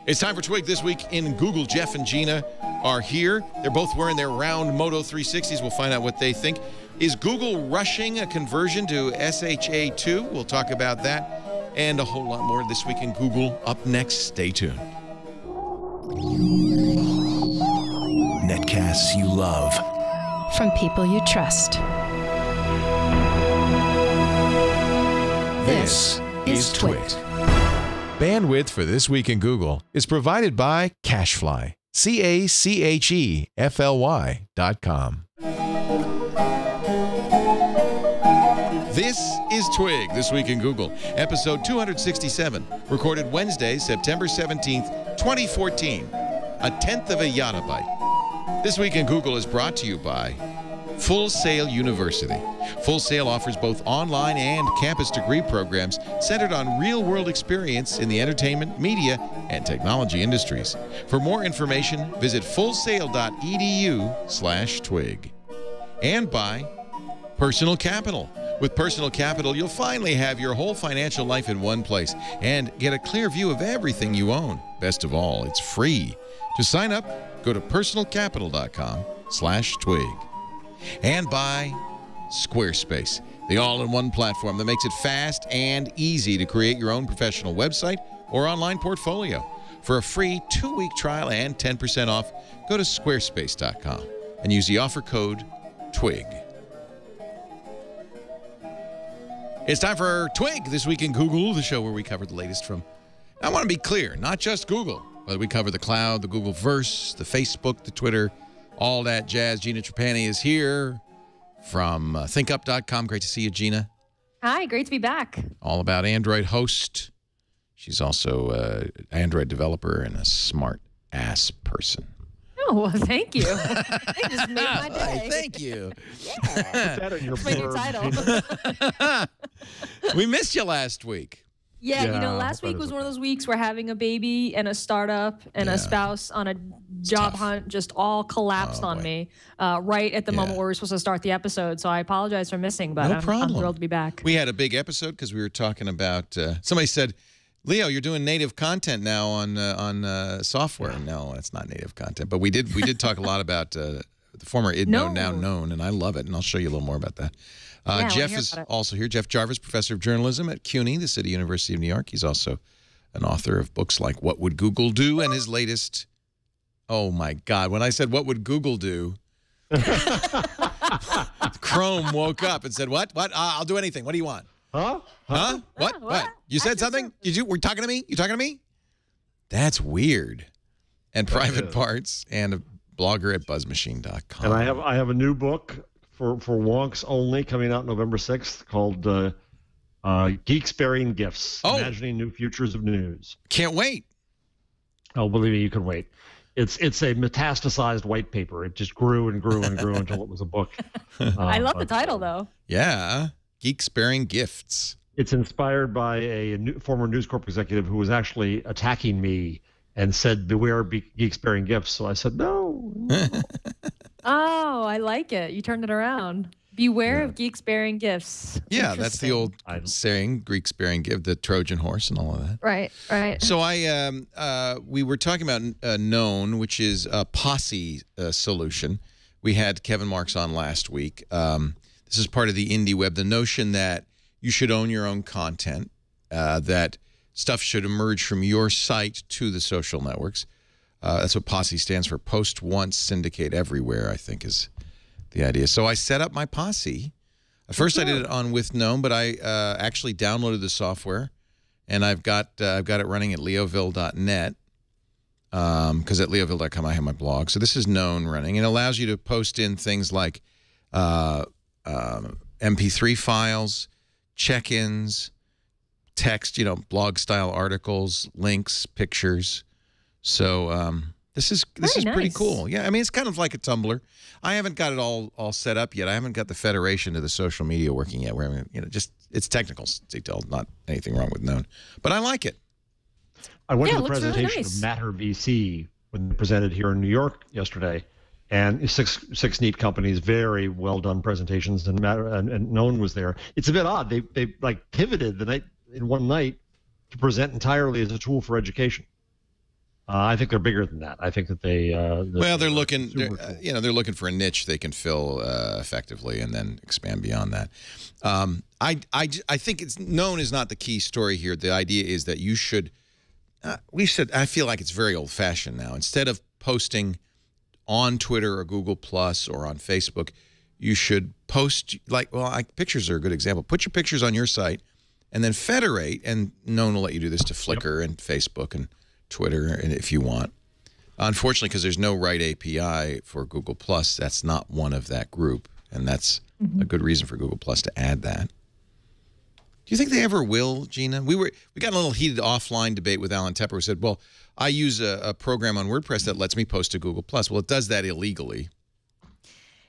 It's time for Twig This Week in Google. Jeff and Gina are here. They're both wearing their round Moto 360s. We'll find out what they think. Is Google rushing a conversion to SHA-2? We'll talk about that and a whole lot more This Week in Google up next. Stay tuned. Netcasts you love. From people you trust. This is Twig. Bandwidth for This Week in Google is provided by Cachefly. CACHEFLY.com. This is Twig, This Week in Google, episode 267, recorded Wednesday, September 17th, 2014, a tenth of a Yottabyte. This Week in Google is brought to you by Full Sail University. Full Sail offers both online and campus degree programs centered on real-world experience in the entertainment, media, and technology industries. For more information, visit fullsail.edu/twig. And by Personal Capital. With Personal Capital, you'll finally have your whole financial life in one place and get a clear view of everything you own. Best of all, it's free. To sign up, go to personalcapital.com/twig. And by Squarespace, the all-in-one platform that makes it fast and easy to create your own professional website or online portfolio. For a free 2-week trial and 10% off, go to squarespace.com and use the offer code TWIG. It's time for Twig This Week in Google, the show where we cover the latest from, I want to be clear, not just Google, but we cover the cloud, the Googleverse, the Facebook, the Twitter, all that jazz. Gina Trapani is here from thinkup.com. Great to see you, Gina. Hi, great to be back. All about Android host. She's also an Android developer and a smart-ass person. Oh, well, thank you. They just made my day. Thank you. Yeah. Put that in your my new title. We missed you last week. Yeah, you know, last week was one of those weeks where having a baby and a startup and a spouse on a job hunt just all collapsed on me right at the moment where we were supposed to start the episode. So I apologize for missing, but I'm thrilled to be back. We had a big episode because we were talking about, somebody said, Leo, you're doing native content now on software. No, it's not native content, but we did talk a lot about the former IDNO, now known, and I love it, and I'll show you a little more about that. Jeff is also here. Jeff Jarvis, professor of journalism at CUNY, the City University of New York. He's also an author of books like What Would Google Do? And his latest, oh my God, when I said What Would Google Do? Chrome woke up and said, what? I'll do anything. What do you want? Huh? What? You said something? Were you talking to me? You talking to me? That's weird. And Private Parts and a blogger at buzzmachine.com. And I have a new book for wonks only coming out November 6th called Geeks Bearing Gifts, Imagining New Futures of News. Can't wait. Oh, believe me, you can wait. It's a metastasized white paper. It just grew and grew and grew until it was a book. I love the title, though. Yeah. Geeks Bearing Gifts. It's inspired by a former News Corp executive who was actually attacking me and said, beware geeks bearing gifts. So I said, no. Oh, I like it. You turned it around. Beware of geeks bearing gifts. Yeah, that's the old saying, Greeks bearing gift, the Trojan horse and all of that. Right. So we were talking about Known, which is a Posse solution. We had Kevin Marks on last week. This is part of the indie web, the notion that you should own your own content, that stuff should emerge from your site to the social networks. That's what Posse stands for. Post once, syndicate everywhere, I think is the idea. So I set up my Posse. At first I did it on With Gnome, but I actually downloaded the software, and I've got it running at leoville.net because at leoville.com I have my blog. So this is Known running, and it allows you to post in things like MP3 files, check-ins, text, blog-style articles, links, pictures. So this is pretty cool. Yeah, I mean, it's kind of like a Tumblr. I haven't got it all set up yet. I haven't got the federation to the social media working yet. Where just it's technical detail, not anything wrong with Known, but I like it. I went to the presentation of Matter VC when they presented here in New York yesterday, and six neat companies, very well done presentations, and Known was there. It's a bit odd. They like pivoted in one night to present entirely as a tool for education. I think they're bigger than that. I think that they well, they're looking, you know, they're looking for a niche they can fill effectively, and then expand beyond that. I think it's known is not the key story here. The idea is that you should. I feel like it's very old-fashioned now. Instead of posting on Twitter or Google Plus or on Facebook, you should post pictures are a good example. Put your pictures on your site, and then federate. And Known will let you do this to Flickr and Facebook and Twitter, and if you want. Unfortunately, because there's no right API for Google Plus, that's not one of that group, and that's a good reason for Google Plus to add that. Do you think they ever will, Gina? We got a little heated offline debate with Alan Tepper, who said, "Well, I use a program on WordPress that lets me post to Google Plus." Well, it does that illegally.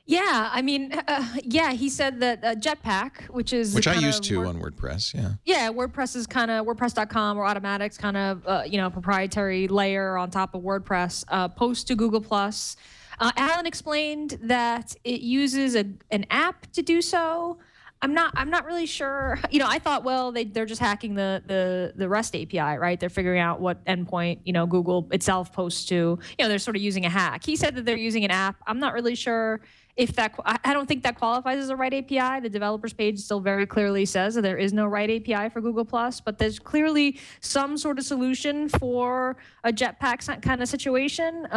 Yeah, I mean, yeah, he said that Jetpack, which I use too on WordPress, yeah. Yeah, WordPress is kind of WordPress.com or Automatic's kind of you know, proprietary layer on top of WordPress. Post to Google Plus. Alan explained that it uses an app to do so. I'm not really sure. You know, I thought, well, they're just hacking the REST API, right? They're figuring out what endpoint, you know, Google itself posts to. You know, they're sort of using a hack. He said that they're using an app. I'm not really sure if that. I don't think that qualifies as a right API. The developers page still very clearly says that there is no right API for Google Plus, but there's clearly some sort of solution for a Jetpack kind of situation.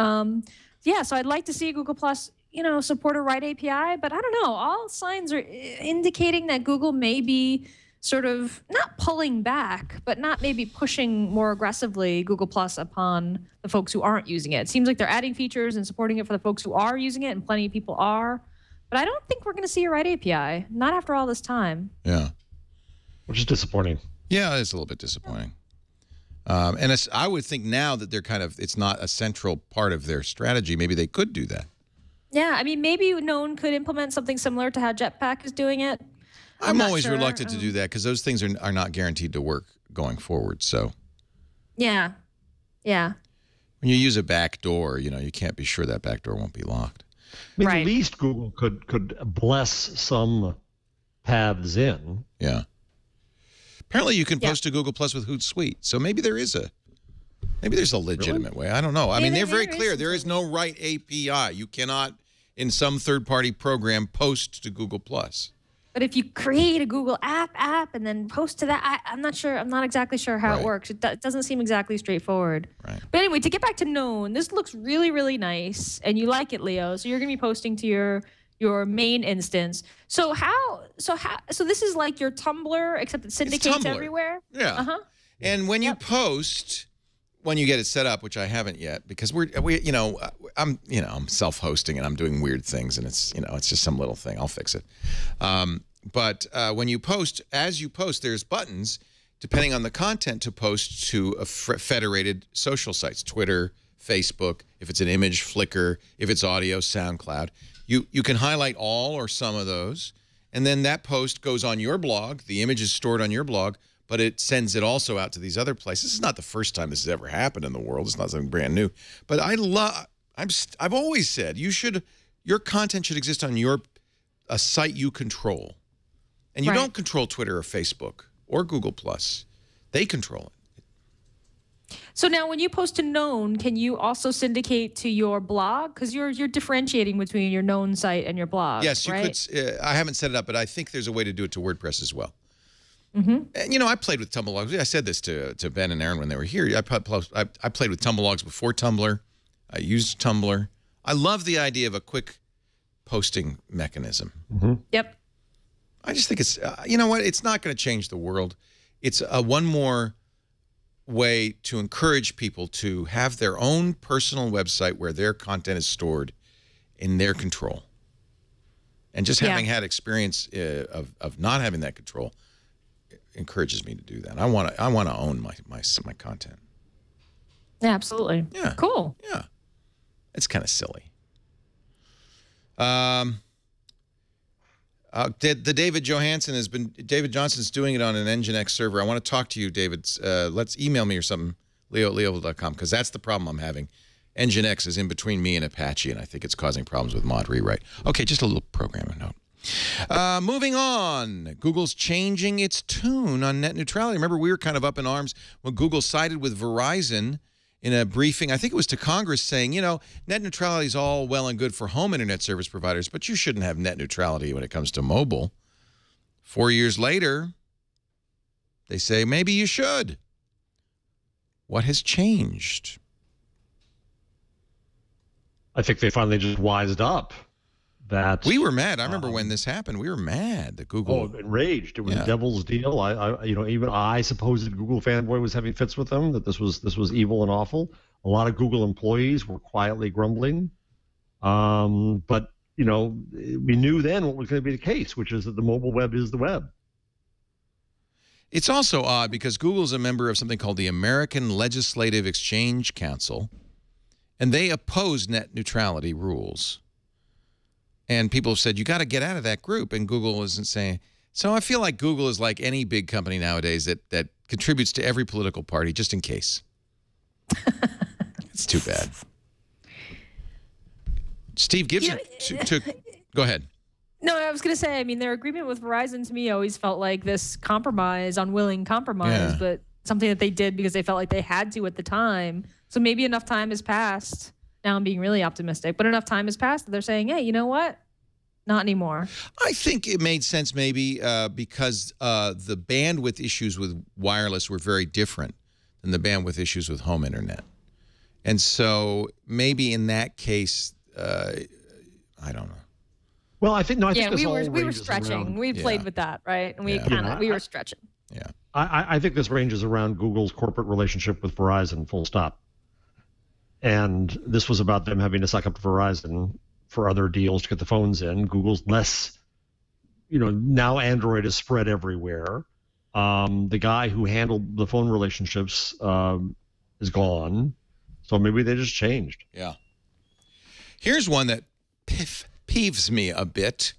Yeah, so I'd like to see Google Plus, you know, support a right API, but I don't know. All signs are indicating that Google may be sort of not pulling back, but not maybe pushing more aggressively Google Plus upon the folks who aren't using it. It seems like they're adding features and supporting it for the folks who are using it, and plenty of people are. But I don't think we're going to see a right API, not after all this time. Yeah. Which is disappointing. Yeah, it's a little bit disappointing. And I would think now that they're it's not a central part of their strategy. Maybe they could do that. Yeah, I mean, maybe Known could implement something similar to how Jetpack is doing it. I'm always reluctant to do that because those things are not guaranteed to work going forward. So, yeah, yeah. When you use a back door, you know, you can't be sure that back door won't be locked. I mean, at least Google could bless some paths in. Yeah. Apparently, you can post to Google Plus with Hootsuite, so maybe there's a legitimate way. I don't know. I mean, they're very clear. There is no right API. You cannot, in some third-party program, post to Google Plus. But if you create a Google app and then post to that, I'm not sure. I'm not exactly sure how it works. It doesn't seem exactly straightforward. Right. But anyway, to get back to Known, this looks really, really nice, and you like it, Leo. So you're going to be posting to your main instance. So this is like your Tumblr, except it syndicates everywhere. Yeah. And when you post, when you get it set up, which I haven't yet, because I'm self-hosting and I'm doing weird things, and it's just some little thing. I'll fix it. But when you post, as you post, there's buttons depending on the content to post to a federated social sites: Twitter, Facebook. If it's an image, Flickr. If it's audio, SoundCloud. You can highlight all or some of those, and then that post goes on your blog. The image is stored on your blog, but it sends it also out to these other places. This is not the first time this has ever happened in the world. It's not something brand new. But I've always said your content should exist on a site you control. And you don't control Twitter or Facebook or Google Plus. They control it. So now when you post to Known, can you also syndicate to your blog? Because you're differentiating between your Known site and your blog. Yes, you could. I haven't set it up, but I think there's a way to do it to WordPress as well. And, you know, I played with Tumblr. I said this to Ben and Aaron when they were here. I played with Tumblr before Tumblr. I used Tumblr. I love the idea of a quick posting mechanism. Yep. I just think it's, you know what? It's not going to change the world. It's one more way to encourage people to have their own personal website where their content is stored in their control. And just having had experience of not having that control encourages me to do that. I want to own my content. Yeah, absolutely. Yeah. Cool. Yeah. It's kind of silly. David Johnson's doing it on an Nginx server. I want to talk to you, David. Let's email me or something, leo@leoval.com, because that's the problem I'm having. Nginx is in between me and Apache, and I think it's causing problems with mod rewrite. Okay, just a little programming note. Moving on, Google's changing its tune on net neutrality. Remember, we were kind of up in arms when Google sided with Verizon in a briefing, I think it was to Congress, saying, net neutrality is all well and good for home internet service providers, but you shouldn't have net neutrality when it comes to mobile. 4 years later, they say maybe you should. What has changed? I think they finally just wised up. That we were mad. I remember when this happened. We were mad that Google. Oh, enraged. It was a devil's deal. Even I supposed that Google fanboy was having fits with them. That this was evil and awful. A lot of Google employees were quietly grumbling. But we knew then what was going to be the case, which is that the mobile web is the web. It's also odd because Google is a member of something called the American Legislative Exchange Council, and they oppose net neutrality rules. And people have said, you got to get out of that group. And Google isn't saying. So I feel like Google is like any big company nowadays that contributes to every political party just in case. It's too bad. Steve Gibson took. Go ahead. No, I was going to say, I mean, their agreement with Verizon to me always felt like this compromise, unwilling compromise, but something that they did because they felt like they had to at the time. So maybe enough time has passed. Now I'm being really optimistic, but enough time has passed that they're saying, hey, you know what? Not anymore. I think it made sense maybe because the bandwidth issues with wireless were very different than the bandwidth issues with home internet. And so maybe in that case, I don't know. Well, I think we were stretching. We played with that, right? And we were stretching. Yeah. I think this ranges around Google's corporate relationship with Verizon, full stop. And this was about them having to suck up to Verizon for other deals to get the phones in. Google's less, now Android is spread everywhere. The guy who handled the phone relationships is gone. So maybe they just changed. Yeah. Here's one that peeves me a bit.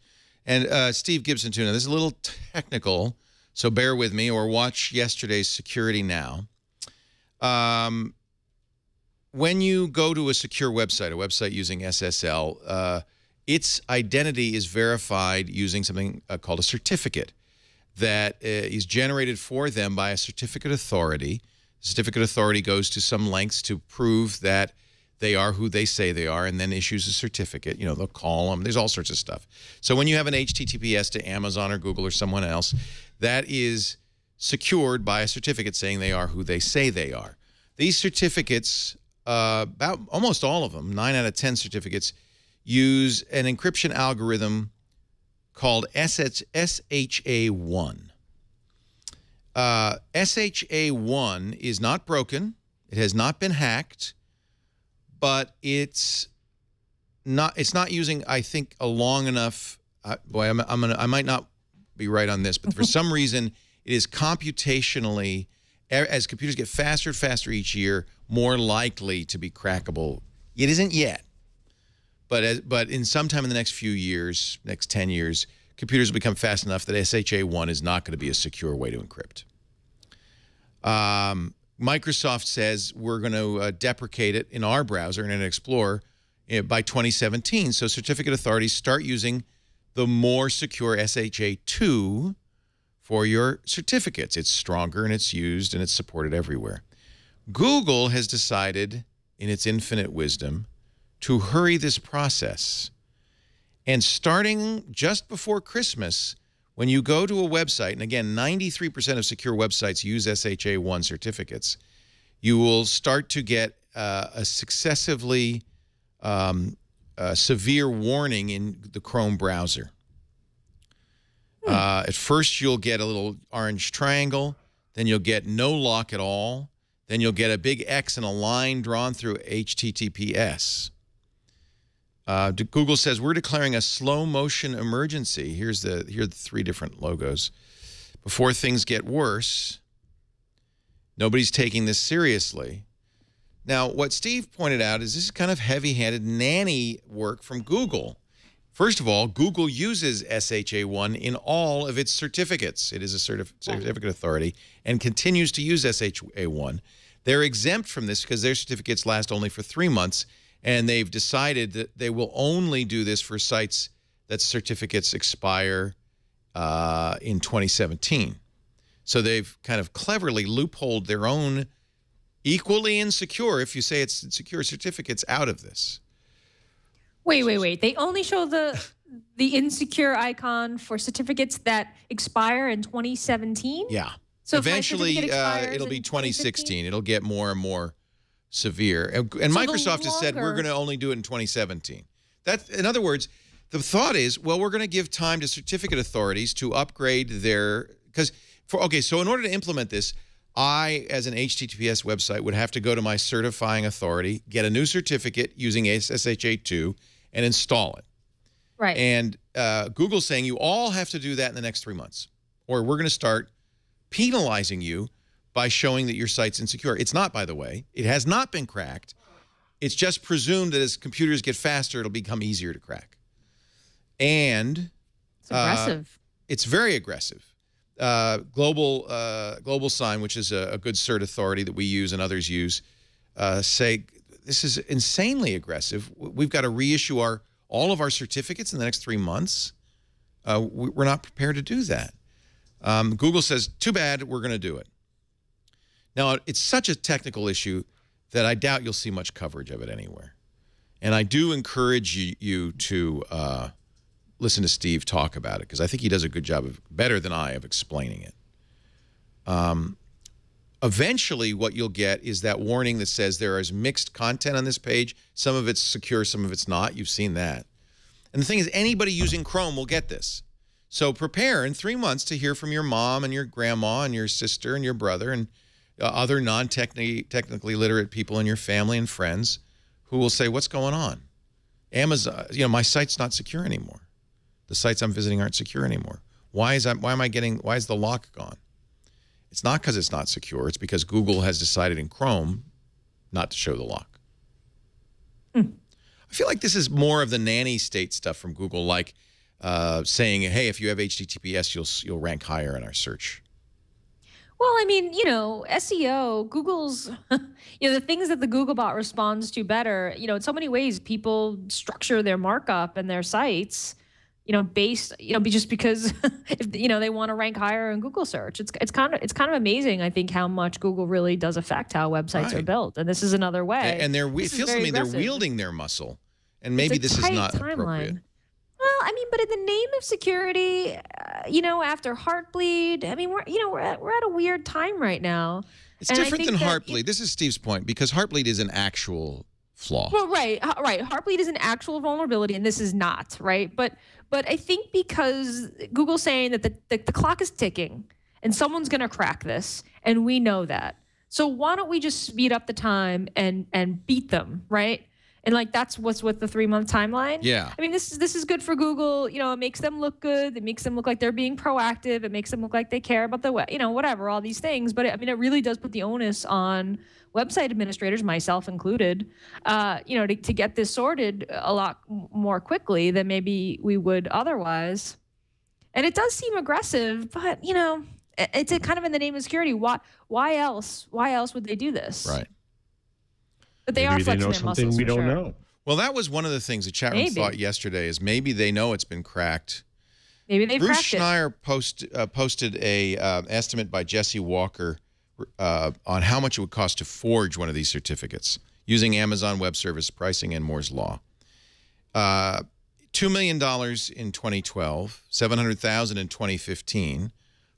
And Steve Gibson, too. Now, this is a little technical, so bear with me or watch yesterday's Security Now. When you go to a secure website, a website using SSL, its identity is verified using something called a certificate that is generated for them by a certificate authority. The certificate authority goes to some lengths to prove that they are who they say they are and then issues a certificate. They'll call them. There's all sorts of stuff. So when you have an HTTPS to Amazon or Google or someone else, that is secured by a certificate saying they are who they say they are. These certificates, about almost all of them, 9 out of 10 certificates, use an encryption algorithm called SHA-1. SHA-1 is not broken. It has not been hacked, but it's not using, I think, a long enough. I might not be right on this, but for some reason, it is computationally, as computers get faster and faster each year, more likely to be crackable. It isn't yet, but in sometime in the next few years, next 10 years, computers will become fast enough that SHA-1 is not going to be a secure way to encrypt. Microsoft says we're going to deprecate it in our browser, Internet Explorer, by 2017. So certificate authorities start using the more secure SHA-2 for your certificates. It's stronger and it's used and it's supported everywhere. Google has decided, in its infinite wisdom, to hurry this process. And starting just before Christmas, when you go to a website, and again, 93% of secure websites use SHA-1 certificates, you will start to get a successively severe warning in the Chrome browser. At first, you'll get a little orange triangle. Then you'll get no lock at all. Then you'll get a big X and a line drawn through HTTPS. Google says, we're declaring a slow motion emergency. Here are the 3 different logos. Before things get worse, nobody's taking this seriously. Now, what Steve pointed out is this is kind of heavy-handed nanny work from Google. First of all, Google uses SHA-1 in all of its certificates. It is a certificate authority and continues to use SHA-1. They're exempt from this because their certificates last only for 3 months, and they've decided that they will only do this for sites that certificates expire in 2017. So they've kind of cleverly loopholed their own Equally insecure if you say it's secure certificates out of this. Wait. They only show the insecure icon for certificates that expire in 2017? Yeah. So eventually it'll be 2016. It'll get more and more severe. And Microsoft has said we're going to only do it in 2017. In other words, the thought is, well, we're going to give time to certificate authorities to upgrade their so in order to implement this, I, as an HTTPS website, would have to go to my certifying authority, get a new certificate using SSH2, and install it. Right. And Google's saying you all have to do that in the next 3 months, or we're going to start penalizing you by showing that your site's insecure. It's not, by the way. It has not been cracked. It's just presumed that as computers get faster, it'll become easier to crack. And it's aggressive. It's very aggressive. Global Sign, which is a good cert authority that we use and others use, say this is insanely aggressive. We've got to reissue all of our certificates in the next 3 months. We're not prepared to do that. Google says, too bad, we're going to do it. Now, it's such a technical issue that I doubt you'll see much coverage of it anywhere. And I do encourage you to listen to Steve talk about it, because I think he does a good job, better than I, of explaining it. Eventually, what you'll get is that warning that says there is mixed content on this page. Some of it's secure, some of it's not. You've seen that. And the thing is, anybody using Chrome will get this. So prepare in 3 months to hear from your mom and your grandma and your sister and your brother and other technically literate people in your family and friends who will say, what's going on? Amazon, my site's not secure anymore. The sites I'm visiting aren't secure anymore. Why is the lock gone? It's not because it's not secure. It's because Google has decided in Chrome not to show the lock. I feel like this is more of the nanny state stuff from Google, like saying, hey, if you have HTTPS, you'll rank higher in our search. Well, I mean, SEO, Google's, the things that the Googlebot responds to better, in so many ways, people structure their markup and their sites, based, just because, they want to rank higher in Google search. It's kind of amazing, I think, how much Google really does affect how websites are built. And this is another way. And it feels to me they're wielding their muscle. And maybe this is not appropriate. Well, I mean, but in the name of security, after Heartbleed, I mean, we're at a weird time right now. It's different than Heartbleed. This is Steve's point, because Heartbleed is an actual flaw. Well, right. Heartbleed is an actual vulnerability, and this is not, right? But I think because Google's saying that the clock is ticking, and someone's going to crack this, and we know that. So why don't we just speed up the time and beat them, right? And that's what's with the 3-month timeline. Yeah. I mean, this is good for Google. It makes them look good. It makes them look like they're being proactive. It makes them look like they care about the web, whatever, all these things. But it really does put the onus on website administrators, myself included, to get this sorted a lot more quickly than maybe we would otherwise. And it does seem aggressive, but it's kind of in the name of security. Why else would they do this? Right. But they are flexing their muscles. We don't know. Well, that was one of the things the chat room thought yesterday, is maybe they know it's been cracked. Maybe they Bruce cracked it. Schneier posted a estimate by Jesse Walker on how much it would cost to forge one of these certificates using Amazon Web Service pricing and Moore's Law. $2 million in 2012, $700,000 in 2015,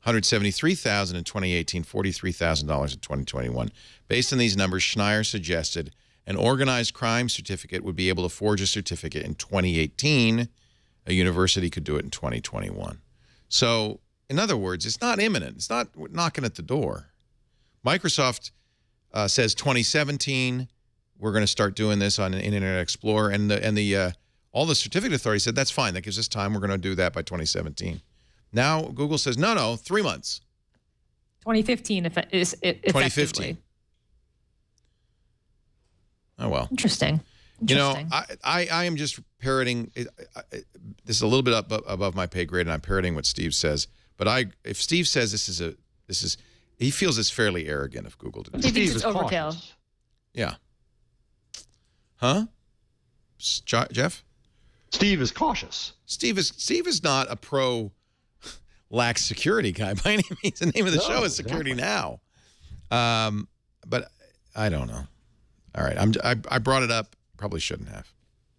$173,000 in 2018, $43,000 in 2021. Based on these numbers, Schneier suggested an organized crime certificate would be able to forge a certificate in 2018. A university could do it in 2021. So, in other words, it's not imminent. It's not knocking at the door. Microsoft says 2017, we're going to start doing this on Internet Explorer, and all the certificate authorities said that's fine. That gives us time. We're going to do that by 2017. Now Google says no, 3 months. 2015, if it is 2015. Oh well. Interesting. I am just parroting. This is a little bit above my pay grade, and I'm parroting what Steve says. But if Steve says this is, he feels it's fairly arrogant of Google to do. He thinks it's overkill. Yeah. Huh? Jeff? Steve is cautious. Steve is not a pro lax security guy by any means. The name of the show is Security Now. But I don't know. All right, I brought it up. Probably shouldn't have.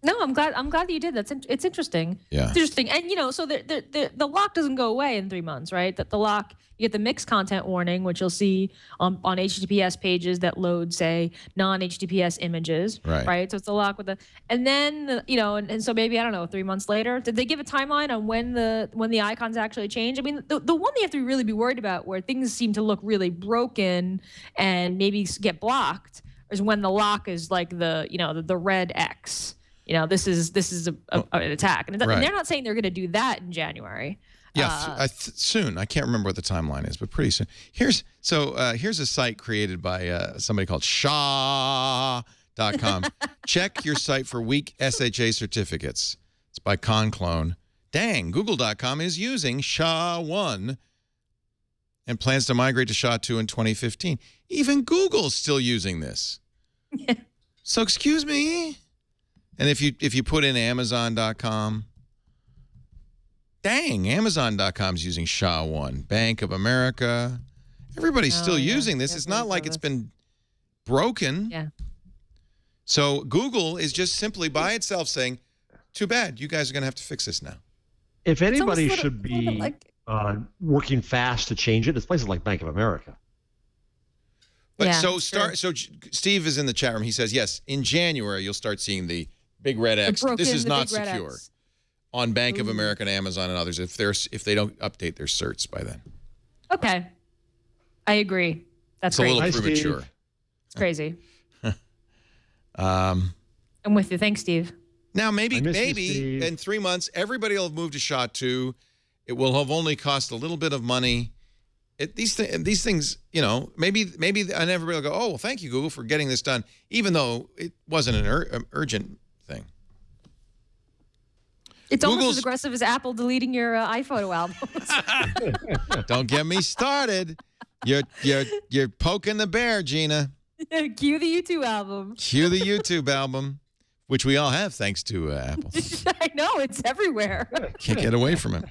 No, I'm glad that you did. It's interesting. Yeah. It's interesting. And, so the lock doesn't go away in 3 months, right? That the lock, you get the mixed content warning, which you'll see on HTTPS pages that load, say, non-HTTPS images, right? So it's the lock with the, and then, and so maybe, I don't know, 3 months later, did they give a timeline on when the icons actually change? I mean, the one they have to really be worried about where things seem to look really broken and maybe get blocked is when the lock is like the red X. This is an attack, and they're not saying they're going to do that in January. Yeah, soon. I can't remember what the timeline is, but pretty soon. Here's a site created by somebody called Shah.com. Check your site for weak SHA certificates. It's by Conclone. Dang, Google.com is using SHA-1 and plans to migrate to SHA-2 in 2015. Even Google's still using this. Yeah. So excuse me. And if you put in Amazon.com, dang, Amazon.com's using SHA-1. Bank of America, everybody's still using this. It's not like it's been broken. Yeah. So Google is just simply by itself saying, too bad, you guys are going to have to fix this now. If anybody should be working fast to change it, it's places like Bank of America. But so Steve is in the chat room. He says, yes, in January, you'll start seeing the big red X. This is not secure on Bank of America and Amazon and others if they don't update their certs by then. Okay. I agree. That's a little premature. It's crazy. I'm with you. Thanks, Steve. Now, maybe in 3 months, everybody will have moved to SHA-2. It will have only cost a little bit of money. These things, maybe, and everybody will go, oh, well, thank you, Google, for getting this done, even though it wasn't an urgent thing. It's almost as aggressive as Apple deleting your iPhoto albums. Don't get me started. You're poking the bear, Gina. Cue the YouTube album. Cue the YouTube album, which we all have thanks to Apple. I know, it's everywhere. Can't get away from it.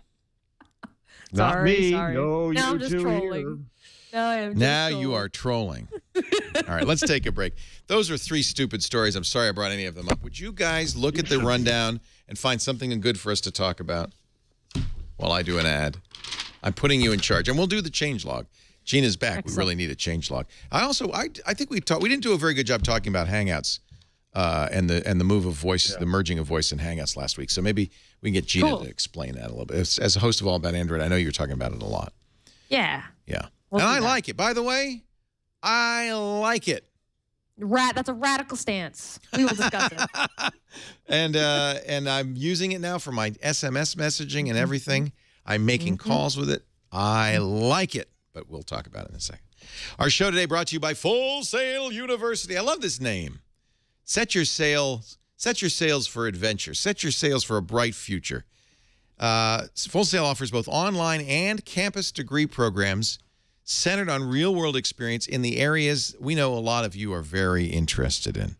Not me. Sorry. No, now I'm you just trolling. Now you are trolling. All right, let's take a break. Those are 3 stupid stories. I'm sorry I brought any of them up. Would you guys look at the rundown and find something good for us to talk about while I do an ad? I'm putting you in charge, and we'll do the change log. Gina's back. Excellent. We really need a change log. I think we didn't do a very good job talking about Hangouts and the move of voice, the merging of voice and Hangouts last week. So maybe we can get Gina to explain that a little bit. As a host of All About Android, I know you're talking about it a lot. Yeah. Yeah. And I like it. By the way, I like it. That's a radical stance. We will discuss it. And I'm using it now for my SMS messaging and everything. I'm making calls with it. I like it. But we'll talk about it in a second. Our show today brought to you by Full Sail University. I love this name. Set your sails for adventure. Set your sails for a bright future. Full Sail offers both online and campus degree programs centered on real-world experience in the areas we know a lot of you are very interested in.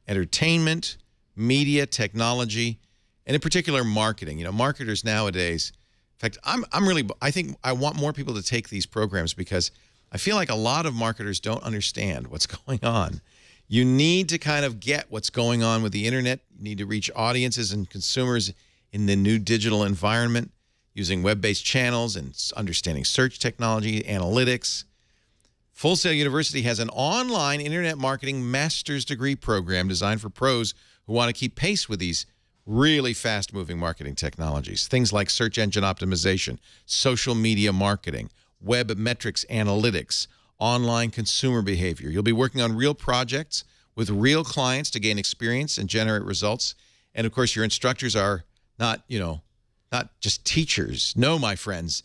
Entertainment, media, technology, and in particular marketing. Marketers nowadays, in fact, I think I want more people to take these programs because I feel like a lot of marketers don't understand what's going on. You need to kind of get what's going on with the internet. You need to reach audiences and consumers in the new digital environment using web-based channels and understanding search technology, analytics. Full Sail University has an online internet marketing master's degree program designed for pros who want to keep pace with these really fast-moving marketing technologies. Things like search engine optimization, social media marketing, web metrics analytics, online consumer behavior. You'll be working on real projects with real clients to gain experience and generate results. And, of course, your instructors are not just teachers. No, my friends,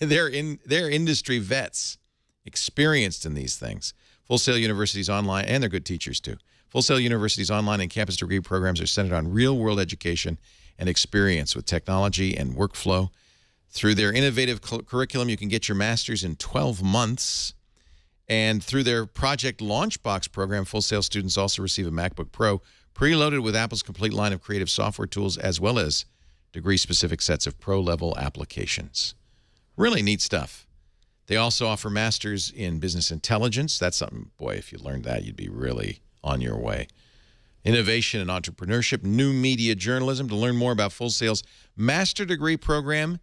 they're industry vets, experienced in these things. Full Sail University's online, and they're good teachers, too. Full Sail University's online and campus degree programs are centered on real-world education and experience with technology and workflow. Through their innovative curriculum, you can get your master's in 12 months. And through their Project Launchbox program, Full Sail students also receive a MacBook Pro preloaded with Apple's complete line of creative software tools, as well as degree-specific sets of pro-level applications. Really neat stuff. They also offer masters in business intelligence. That's something, boy, if you learned that, you'd be really on your way. Innovation and entrepreneurship, new media journalism. To learn more about Full Sail's master degree program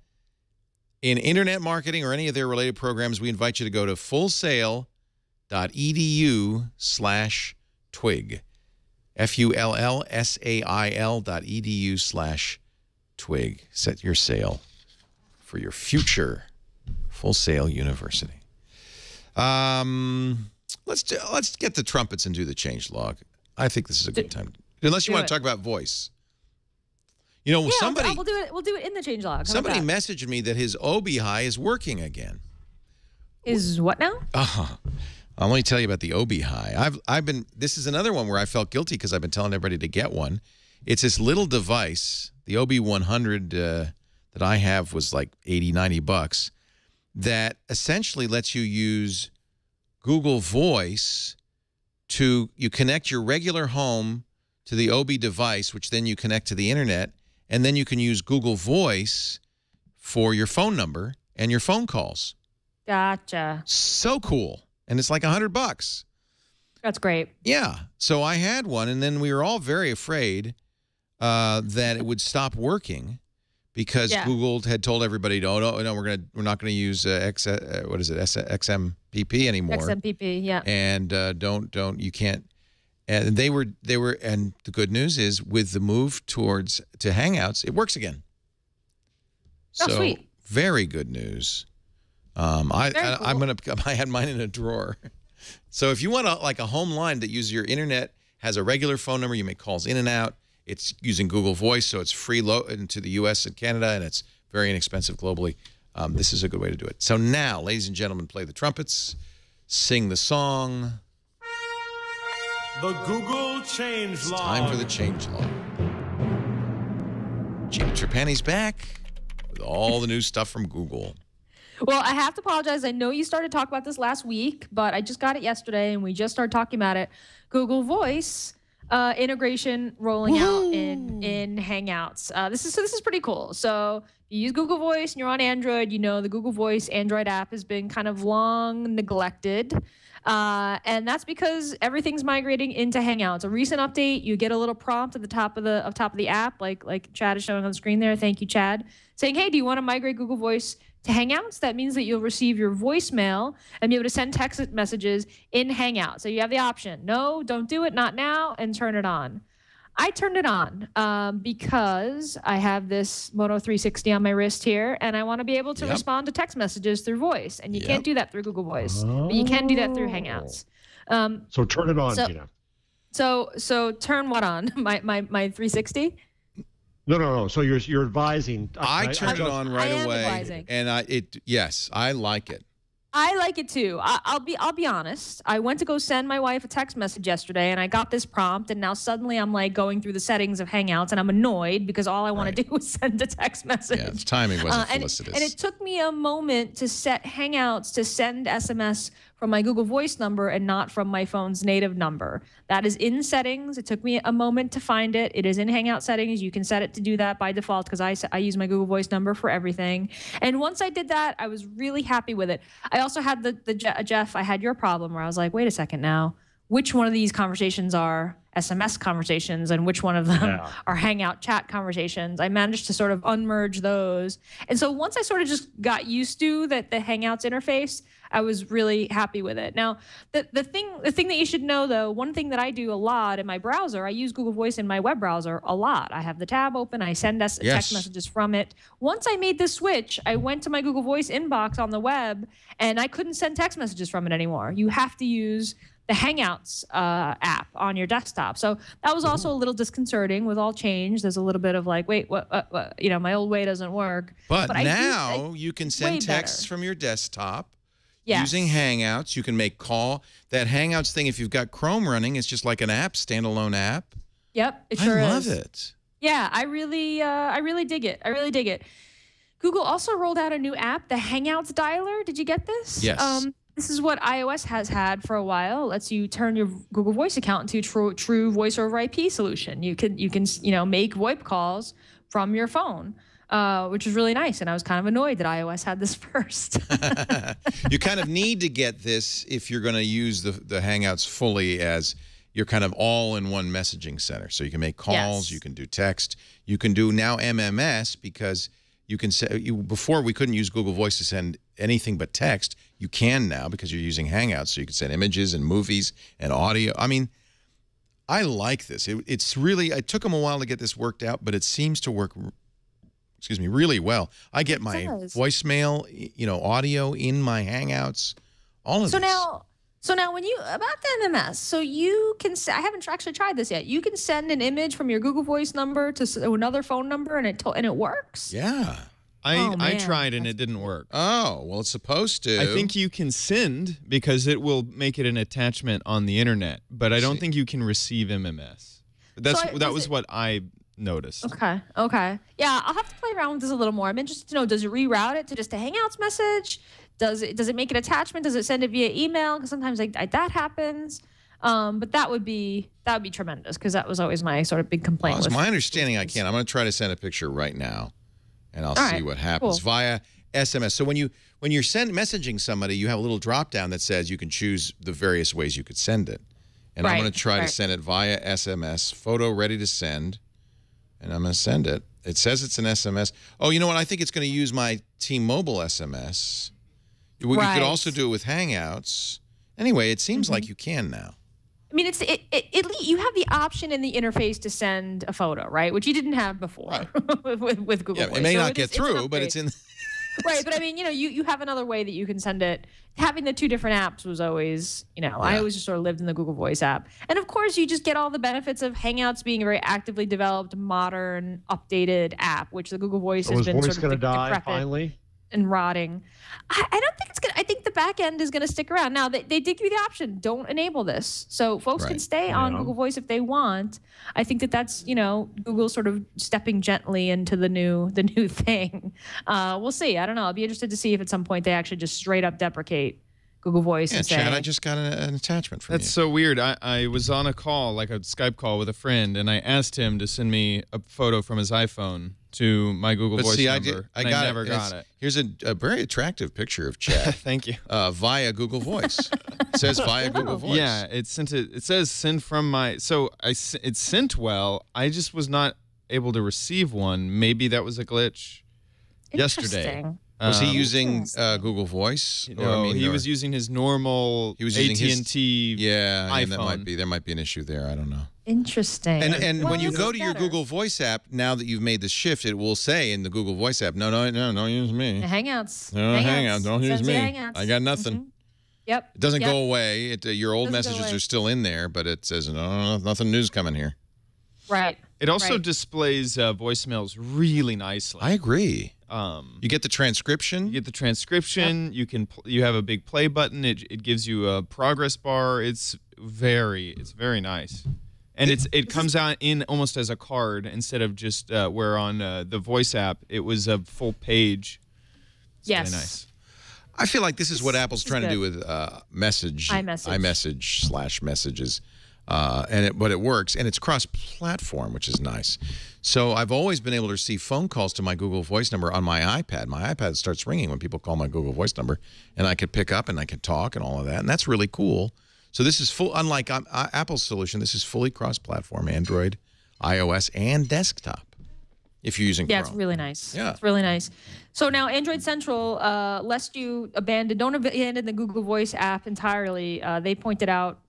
in internet marketing or any of their related programs, we invite you to go to fullsail.edu/twig. fullsail.edu/twig. Set your sail for your future. Full Sail University. Let's get the trumpets and do the changelog. I think this is a good time. Unless you want to talk about voice. You know, somebody. We'll do it. We'll do it in the changelog. Somebody messaged me that his Obi-Hi is working again. Is what now? I'll only tell you about the Obi-Hi. I've been. This is another one where I felt guilty because I've been telling everybody to get one. It's this little device. The Obi-100 that I have was like $80-90. That essentially lets you use Google Voice to, you connect your regular home to the Obi device, which then you connect to the internet, and then you can use Google Voice for your phone number and your phone calls. Gotcha. So cool. And it's like $100. That's great. Yeah. So I had one, and then we were all very afraid that it would stop working. Because Google had told everybody, no, we're not going to use XMPP anymore. XMPP, yeah. And you can't. And and the good news is with the move to Hangouts, it works again. Oh, so, sweet. Very good news. I had mine in a drawer. So if you want a home line that uses your internet, has a regular phone number, you make calls in and out. It's using Google Voice, so it's free into the U.S. and Canada, and it's very inexpensive globally. This is a good way to do it. So now, ladies and gentlemen, play the trumpets, sing the song. The Google Changelog. Time for the changelog. Gina Trapani's back with all the new stuff from Google. Well, I have to apologize. I know you started talking about this last week, but I just got it yesterday, and we just started talking about it. Google Voice integration rolling out in Hangouts. This is pretty cool. So if you use Google Voice and you're on Android, you know the Google Voice Android app has been kind of long neglected. And that's because everything's migrating into Hangouts. A recent update, you get a little prompt at the top of the app, like Chad is showing on the screen there. Thank you, Chad. Saying, hey, do you want to migrate Google Voice to Hangouts? That means that you'll receive your voicemail and be able to send text messages in Hangouts. So you have the option, no, don't do it, not now, and turn it on. I turned it on because I have this Moto 360 on my wrist here, and I want to be able to respond to text messages through voice. And you can't do that through Google Voice, but you can do that through Hangouts. So turn it on, Gina. So turn what on? My 360? No. So you're advising. I turned it on right away, advising. And yes, I like it. I like it too. I'll be honest. I went to go send my wife a text message yesterday, and I got this prompt, and now suddenly I'm like going through the settings of Hangouts, and I'm annoyed because all I want to do is send a text message. Yeah, the timing wasn't felicitous. And it took me a moment to set Hangouts to send SMS from my Google Voice number and not from my phone's native number. That is in settings. It took me a moment to find it. It is in Hangout settings. You can set it to do that by default because I use my Google Voice number for everything. And once I did that, I was really happy with it. I also had Jeff, I had your problem where I was like, wait a second now. Which one of these conversations are SMS conversations and which one of them are Hangout chat conversations? I managed to sort of unmerge those. And so once I sort of just got used to the Hangouts interface, I was really happy with it. Now, the thing that you should know, though, one thing that I do a lot in my browser, I use Google Voice in my web browser a lot. I have the tab open. I send text messages from it. Once I made this switch, I went to my Google Voice inbox on the web, and I couldn't send text messages from it anymore. You have to use the Hangouts app on your desktop. So that was also a little disconcerting with all change. There's a little bit of like, wait, what my old way doesn't work. But now you can send texts from your desktop. Yes. Using Hangouts, you can make call. That Hangouts thing, if you've got Chrome running, it's just like an app, standalone app. Yep, it sure is. I love it. Yeah, I really dig it. I really dig it. Google also rolled out a new app, the Hangouts Dialer. Did you get this? Yes. This is what iOS has had for a while. It lets you turn your Google Voice account into a true voice over IP solution. You can make VoIP calls from your phone. which is really nice. And I was kind of annoyed that iOS had this first. You kind of need to get this if you're going to use the Hangouts fully as your kind of all-in-one messaging center. So you can make calls, you can do text, you can do now MMS because you can say before we couldn't use Google Voice to send anything but text. You can now because you're using Hangouts, so you can send images and movies and audio. I mean, I like this. It's really, it took them a while to get this worked out, but it seems to work, excuse me, really well. I get my voicemail, you know, audio in my Hangouts, all of this. So now when you, about the MMS, so you can, I haven't actually tried this yet. You can send an image from your Google Voice number to another phone number and it works? Yeah. I tried and it didn't work. Oh, well, it's supposed to. I think you can send because it will make it an attachment on the internet, but I don't think you can receive MMS. That was what I noticed. Okay. Yeah, I'll have to play around with this a little more. I'm interested to know, does it reroute it to just a Hangouts message? Does it make an attachment? Does it send it via email? Because sometimes that happens. But that would be tremendous because that was always my sort of big complaint. Well, it's my understanding I can. I'm going to try to send a picture right now, and I'll see what happens via SMS. So when you're messaging somebody, you have a little drop down that says you can choose the various ways you could send it, and I'm going to try to send it via SMS. Photo ready to send, and I'm going to send it. It says it's an SMS. Oh, you know what? I think it's going to use my T-Mobile SMS. You could also do it with Hangouts. Anyway, it seems like you can now. I mean, you have the option in the interface to send a photo, right? Which you didn't have before with Google Voice. It may not get through, but it's in. Right, but I mean, you have another way that you can send it. Having the two different apps was always, I always just sort of lived in the Google Voice app. And of course, you just get all the benefits of Hangouts being a very actively developed, modern, updated app, which the Google Voice has been sort of decrepit finally and rotting. I don't think it's gonna. I think the back end is gonna stick around. Now they did give you the option, don't enable this, so folks can stay on Google Voice if they want. I think that's Google sort of stepping gently into the new thing. We'll see. I don't know. I'll be interested to see if at some point they actually just straight up deprecate Google Voice. Yeah, and say, Chad, I just got an attachment from you. That's so weird. I was on a call, like a Skype call with a friend, and I asked him to send me a photo from his iPhone to my Google Voice number. I never got it. Here's a very attractive picture of Chad. Thank you. Via Google Voice. It says via Google Voice. Yeah, it says send from my. So it sent well. I just was not able to receive one. Maybe that was a glitch yesterday. Was he using Google Voice? No, he was using his normal AT&T iPhone. There might be an issue there. I don't know. Interesting. And when you go to your Google Voice app, now that you've made the shift, it will say in the Google Voice app, no, don't use me. Hangouts. No, Hangouts. Don't use me. Hangouts. I got nothing. Yep. It doesn't go away. Your old messages are still in there, but it says, no, nothing new's coming here. Right. It also displays voicemails really nicely. I agree. You get the transcription. You get the transcription. Yep. You have a big play button. It gives you a progress bar. It's very nice, and it comes out in almost as a card instead of just where on the Voice app it was a full page. It's very nice. I feel like this is what Apple's trying to do with iMessage/messages. But it works, and it's cross-platform, which is nice. So I've always been able to receive phone calls to my Google Voice number on my iPad. My iPad starts ringing when people call my Google Voice number, and I could pick up and I could talk and all of that, and that's really cool. So this is unlike Apple's solution, this is fully cross-platform, Android, iOS, and desktop. If you're using Chrome. It's really nice. Yeah. It's really nice. So now Android Central, lest you don't abandon the Google Voice app entirely, they pointed out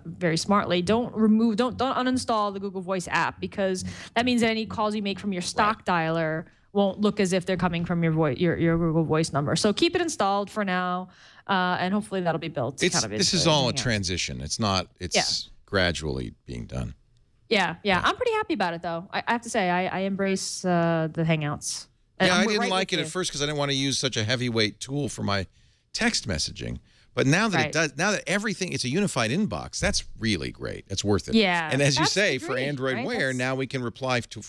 very smartly, don't uninstall the Google Voice app because that means that any calls you make from your stock dialer won't look as if they're coming from your Google Voice number. So keep it installed for now, and hopefully that'll be built. This is all a transition. It's not. It's gradually being done. Yeah. I'm pretty happy about it, though. I have to say, I embrace the Hangouts. Yeah, I didn't like it at first because I didn't want to use such a heavyweight tool for my text messaging. But now that it does, now that everything, it's a unified inbox, that's really great. It's worth it. Yeah. And as you say, for Android Wear, now we can reply to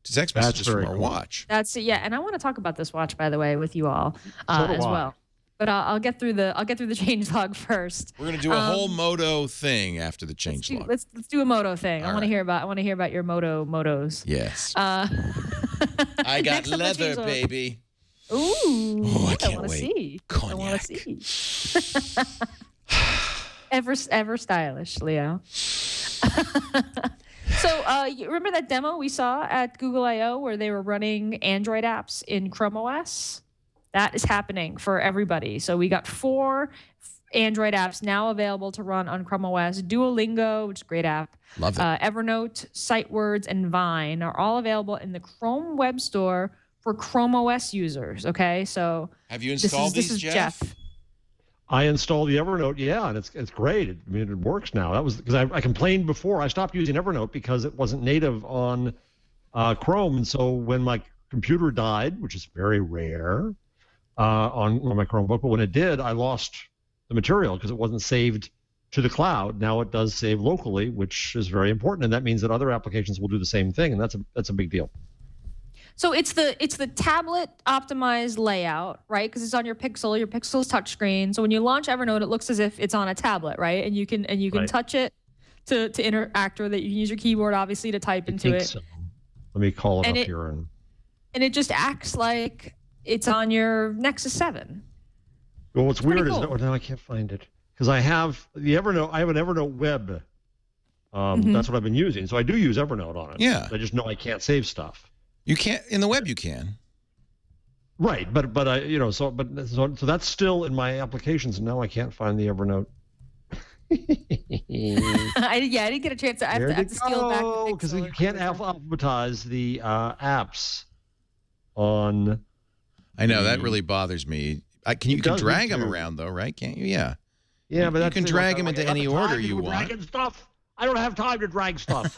text messages from our watch. That's it. Yeah, and I want to talk about this watch, by the way, with you all as well. But I'll get through the changelog first. We're gonna do a whole Moto thing after the changelog. Let's do a Moto thing. I want to hear about your motos. Yes. I got leather, baby. Ooh, I can't want to wait. see. Cognac. I want to see. ever stylish, Leo. So you remember that demo we saw at Google I/O where they were running Android apps in Chrome OS? That is happening for everybody. So we got 4 Android apps now available to run on Chrome OS. Duolingo, which is a great app. Love it. Evernote, SiteWords, and Vine are all available in the Chrome Web Store for Chrome OS users. Okay, so have you installed this is Jeff. I installed the Evernote, and it's great. I mean, it works now. That was because I complained before. I stopped using Evernote because it wasn't native on Chrome, and so when my computer died, which is very rare on my Chromebook, but when it did, I lost the material because it wasn't saved to the cloud. Now it does save locally, which is very important, and that means that other applications will do the same thing, and that's a big deal. So it's the tablet optimized layout, right? Because it's on your Pixel. Your Pixel's touchscreen. So when you launch Evernote, it looks as if it's on a tablet, right? And you can Right. touch it to interact with it. You can use your keyboard, obviously, to type into it. So. Let me call it And up here. And it just acts like it's on your Nexus 7. Well, what's weird cool. is that now I can't find it because I have the Evernote. I have an Evernote web. That's what I've been using. So I do use Evernote on it. Yeah. I just know I can't save stuff. You can't in the web. You can. Right, but I so that's still in my applications, and now I can't find the Evernote. I didn't get a chance. I have to steal it back because you can't alphabetize the apps on. I know that really bothers me. You can drag them around though, right? Can't you? Yeah. Yeah, but you can drag them into any order you want. Stuff. I don't have time to drag stuff.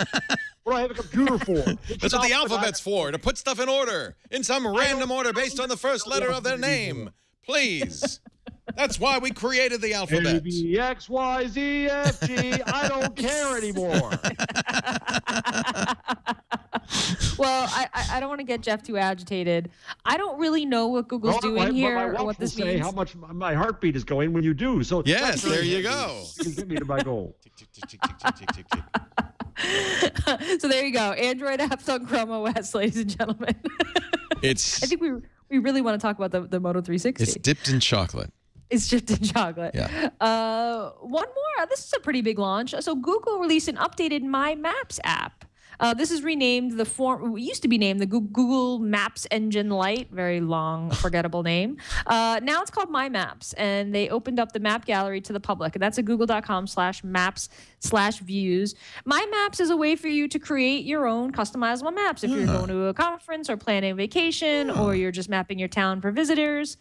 What do I have a computer for? That's what the alphabet's for, to put stuff in order, in some random order based on the first letter of their name. Please. That's why we created the alphabet. A, B, X, Y, Z, F, G. I don't care anymore. Well, I don't want to get Jeff too agitated. I don't really know what Google's doing here or what this means. How much my heartbeat is going when you do. So yes, there you go. You can get me to my goal. Tick, tick, tick, tick, tick, tick, tick, tick. So there you go. Android apps on Chrome OS, ladies and gentlemen. I think we really want to talk about the Moto 360. It's dipped in chocolate. It's dipped in chocolate. Yeah. One more. This is a pretty big launch. So Google released an updated My Maps app. This is renamed it used to be named the Google Maps Engine Lite, very long, forgettable name. Now it's called My Maps, and they opened up the map gallery to the public, and that's at google.com/maps/views. My Maps is a way for you to create your own customizable maps if you're going to a conference or planning a vacation or you're just mapping your town for visitors.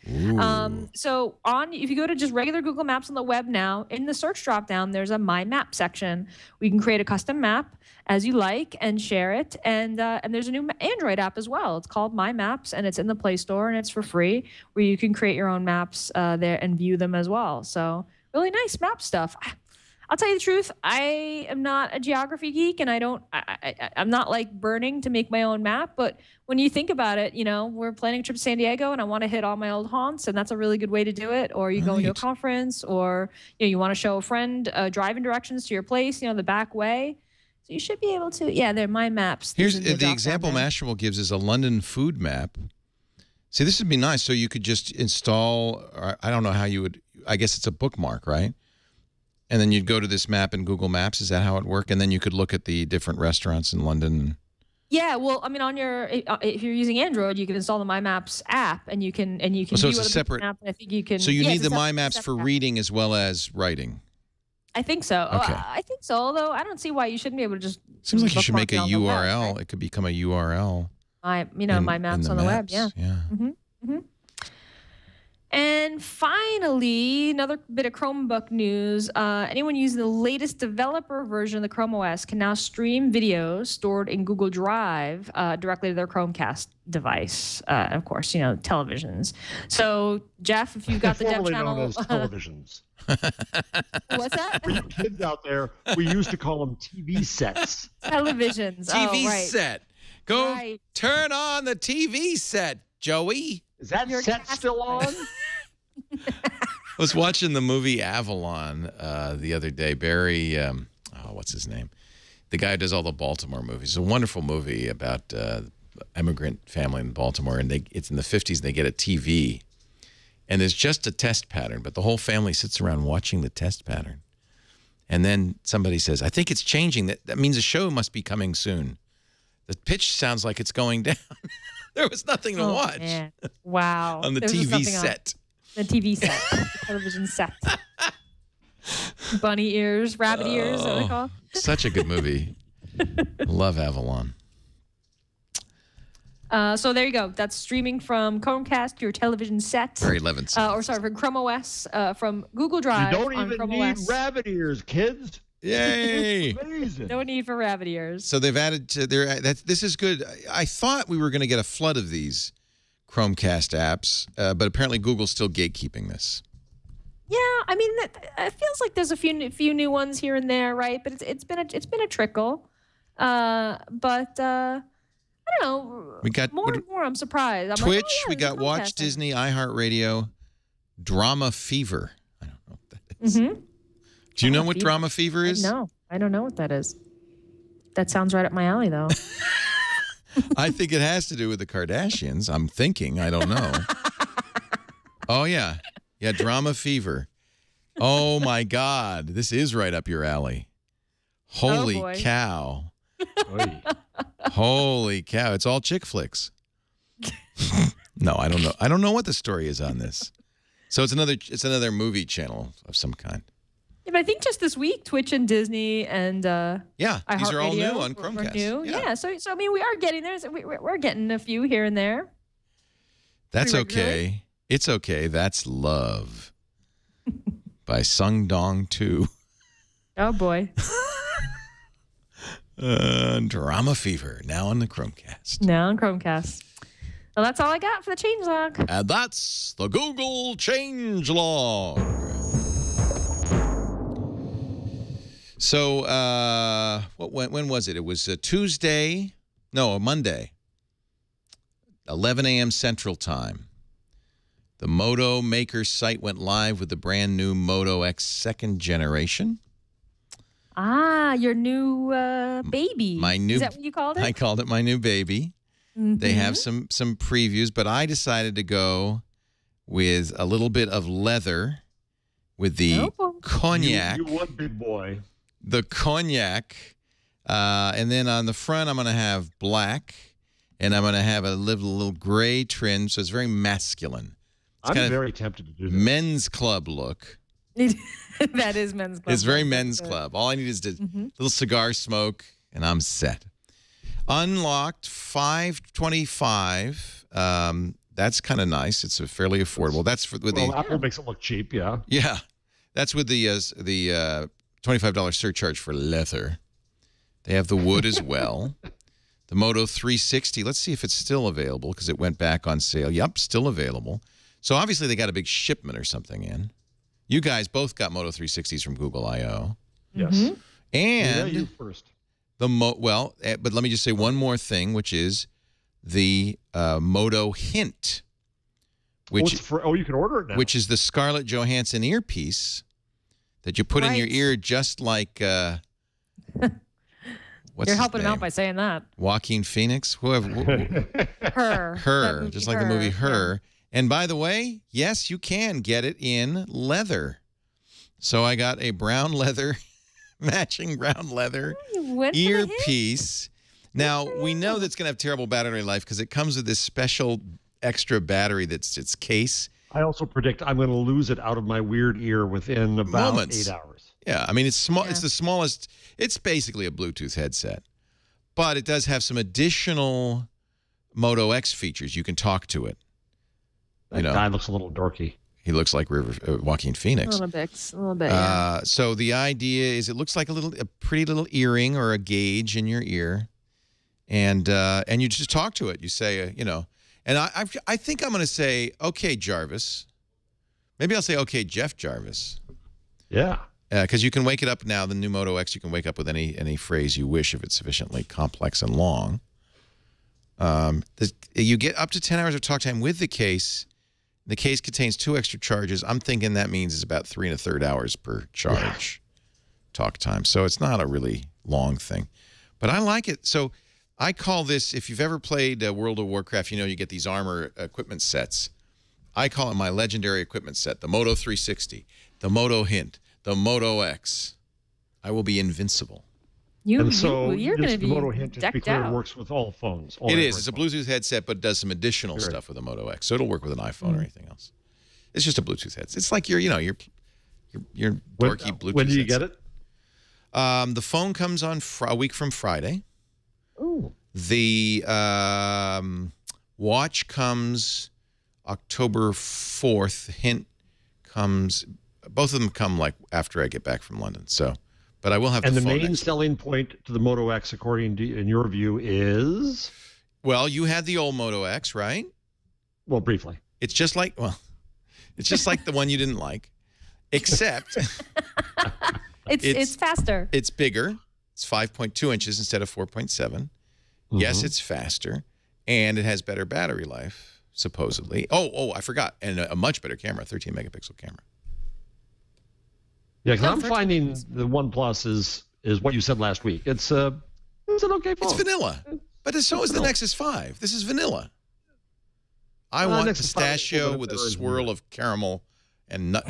So if you go to just regular Google Maps on the web now, in the search dropdown, there's a My Map section. We can create a custom map as you like and share it. And there's a new Android app as well. It's called My Maps, and it's in the Play Store, and it's for free, where you can create your own maps there and view them as well. So really nice map stuff. I'll tell you the truth. I am not a geography geek, and I'm not like burning to make my own map. But when you think about it, we're planning a trip to San Diego, and I want to hit all my old haunts, and that's a really good way to do it. Or you go to a conference, or you want to show a friend driving directions to your place, the back way. So you should be able to, they're My Maps. Here's the example Mashable gives is a London food map. See, this would be nice. So you could just install, I don't know how you would, I guess it's a bookmark, right? And then you'd go to this map in Google Maps. Is that how it worked? And then you could look at the different restaurants in London. Yeah, well, I mean, if you're using Android, you can install the My Maps app, and you can So it's a separate map. And I think you can. So you need the My Maps for reading as well as writing. I think so. Okay. I think so. Although I don't see why you shouldn't be able to just. Seems like you should make a URL. Web, right? It could become a URL. My Maps on the web. Yeah. And finally, another bit of Chromebook news. Anyone using the latest developer version of the Chrome OS can now stream videos stored in Google Drive directly to their Chromecast device. Of course, televisions. So, Jeff, if you've got the dev channel... known as televisions. What's that? For you kids out there, we used to call them TV sets. Televisions. TV right. set. Go turn on the TV set, Joey. Is that set still on? I was watching the movie Avalon the other day. Barry, what's his name? The guy who does all the Baltimore movies. It's a wonderful movie about immigrant family in Baltimore, and it's in the 50s, and they get a TV. And there's just a test pattern, but the whole family sits around watching the test pattern. And then somebody says, I think it's changing. That means a show must be coming soon. The pitch sounds like it's going down. There was nothing to watch. Man. Wow. On the TV set. The TV set. The television set. Bunny ears, rabbit ears, what they call. Such a good movie. Love Avalon. So there you go. That's streaming from Chromecast, your television set. Very 11. From Chrome OS, from Google Drive. You don't on even Chrome need OS. rabbit ears, kids. Yay! Amazing. No need for rabbit ears. So they've added to their. This is good. I thought we were going to get a flood of these Chromecast apps, but apparently Google's still gatekeeping this. Yeah, I mean, it feels like there's a few new ones here and there, right? But it's been a trickle. I don't know. We got more and more. I'm surprised. I'm Twitch. like, oh, yeah, we got Watch Chromecast Disney, iHeartRadio, Drama Fever. I don't know what that is. Mm-hmm. Do you know what Drama Fever is? No, I don't know what that is. That sounds right up my alley, though. I think it has to do with the Kardashians. I'm thinking. I don't know. Oh, yeah. Yeah, Drama Fever. Oh, my God. This is right up your alley. Holy cow. Holy cow. It's all chick flicks. No, I don't know. I don't know what the story is on this. So it's another movie channel of some kind. Yeah, but I think just this week, Twitch and Disney and yeah, these are all new on Chromecast. New. Yeah. So I mean, we are getting there. So we're getting a few here and there. That's okay. It's okay. That's Love by Sung Dong 2. Oh boy. Drama Fever now on the Chromecast. Now on Chromecast. Well, that's all I got for the changelog. And that's the Google changelog. So, when was it? It was a Monday, 11 a.m. Central Time. The Moto Maker site went live with the brand new Moto X 2nd generation. Ah, your new baby. My new. Is that what you called it? I called it my new baby. Mm-hmm. They have some previews, but I decided to go with a little bit of leather with the cognac. You want big boy. The cognac, and then on the front, I'm going to have black, and I'm going to have a little gray trim, so it's very masculine. It's I'm very tempted to do that. Men's club look. That is men's club. It's very men's club. All I need is a little cigar smoke, and I'm set. Unlocked 525. That's kind of nice. It's fairly affordable. That's with Apple makes it look cheap. Yeah. Yeah, that's with the $25 surcharge for leather. They have the wood as well. The Moto 360. Let's see if it's still available because it went back on sale. Yep, still available. So obviously they got a big shipment or something in. You guys both got Moto 360s from Google I/O. Yes. Mm-hmm. And you first. but let me just say one more thing, which is the Moto Hint, which you can order it now. Which is the Scarlett Johansson earpiece that you put in your ear, just like what's You're his helping him name? out by saying that. Joaquin Phoenix, whoever, Her, just like the movie Her. Yeah. And by the way, yes, you can get it in leather. So I got a brown leather, matching brown leather earpiece. Now, we know that's going to have terrible battery life because it comes with this special extra battery that's its case. I also predict I'm going to lose it out of my weird ear within about 8 hours. Yeah, I mean, it's small. Yeah. It's the smallest. It's basically a Bluetooth headset. But it does have some additional Moto X features. You can talk to it. That guy looks a little dorky. He looks like Joaquin Phoenix. A little bit, yeah. So the idea is it looks like a pretty little earring or a gauge in your ear. And you just talk to it. You say, and I think I'm going to say, okay, Jarvis. Maybe I'll say, okay, Jeff Jarvis. Yeah. Because you can wake it up now. The new Moto X, you can wake up with any phrase you wish if it's sufficiently complex and long. You get up to 10 hours of talk time with the case. The case contains 2 extra charges. I'm thinking that means it's about 3 1/3 hours per charge talk time. So it's not a really long thing. But I like it. So I call this, if you've ever played World of Warcraft, you know you get these armor equipment sets. I call it my legendary equipment set, the Moto 360, the Moto Hint, the Moto X. I will be invincible. You're going the to be Moto Hint, just to be clear, decked out. works with all phones. It is. It's a Bluetooth headset, but does some additional stuff with the Moto X. So it'll work with an iPhone or anything else. It's just a Bluetooth headset. It's like your dorky Bluetooth When do you get it? The phone comes on a week from Friday. Ooh. The watch comes October 4th. Hint comes. Both of them come like after I get back from London. So, but I will have. And the phone main selling point to the Moto X, according to in your view, is. Well, you had the old Moto X, right? Well, briefly. It's just like the one you didn't like, except it's faster. It's bigger. It's 5.2 inches instead of 4.7. Mm-hmm. Yes, it's faster, and it has better battery life, supposedly. Oh, I forgot, and a much better camera, 13-megapixel camera. Yeah, because I'm finding the OnePlus is what you said last week. It's an okay phone. It's vanilla, but so is the Nexus 5. This is vanilla. I want pistachio with a swirl of caramel and nut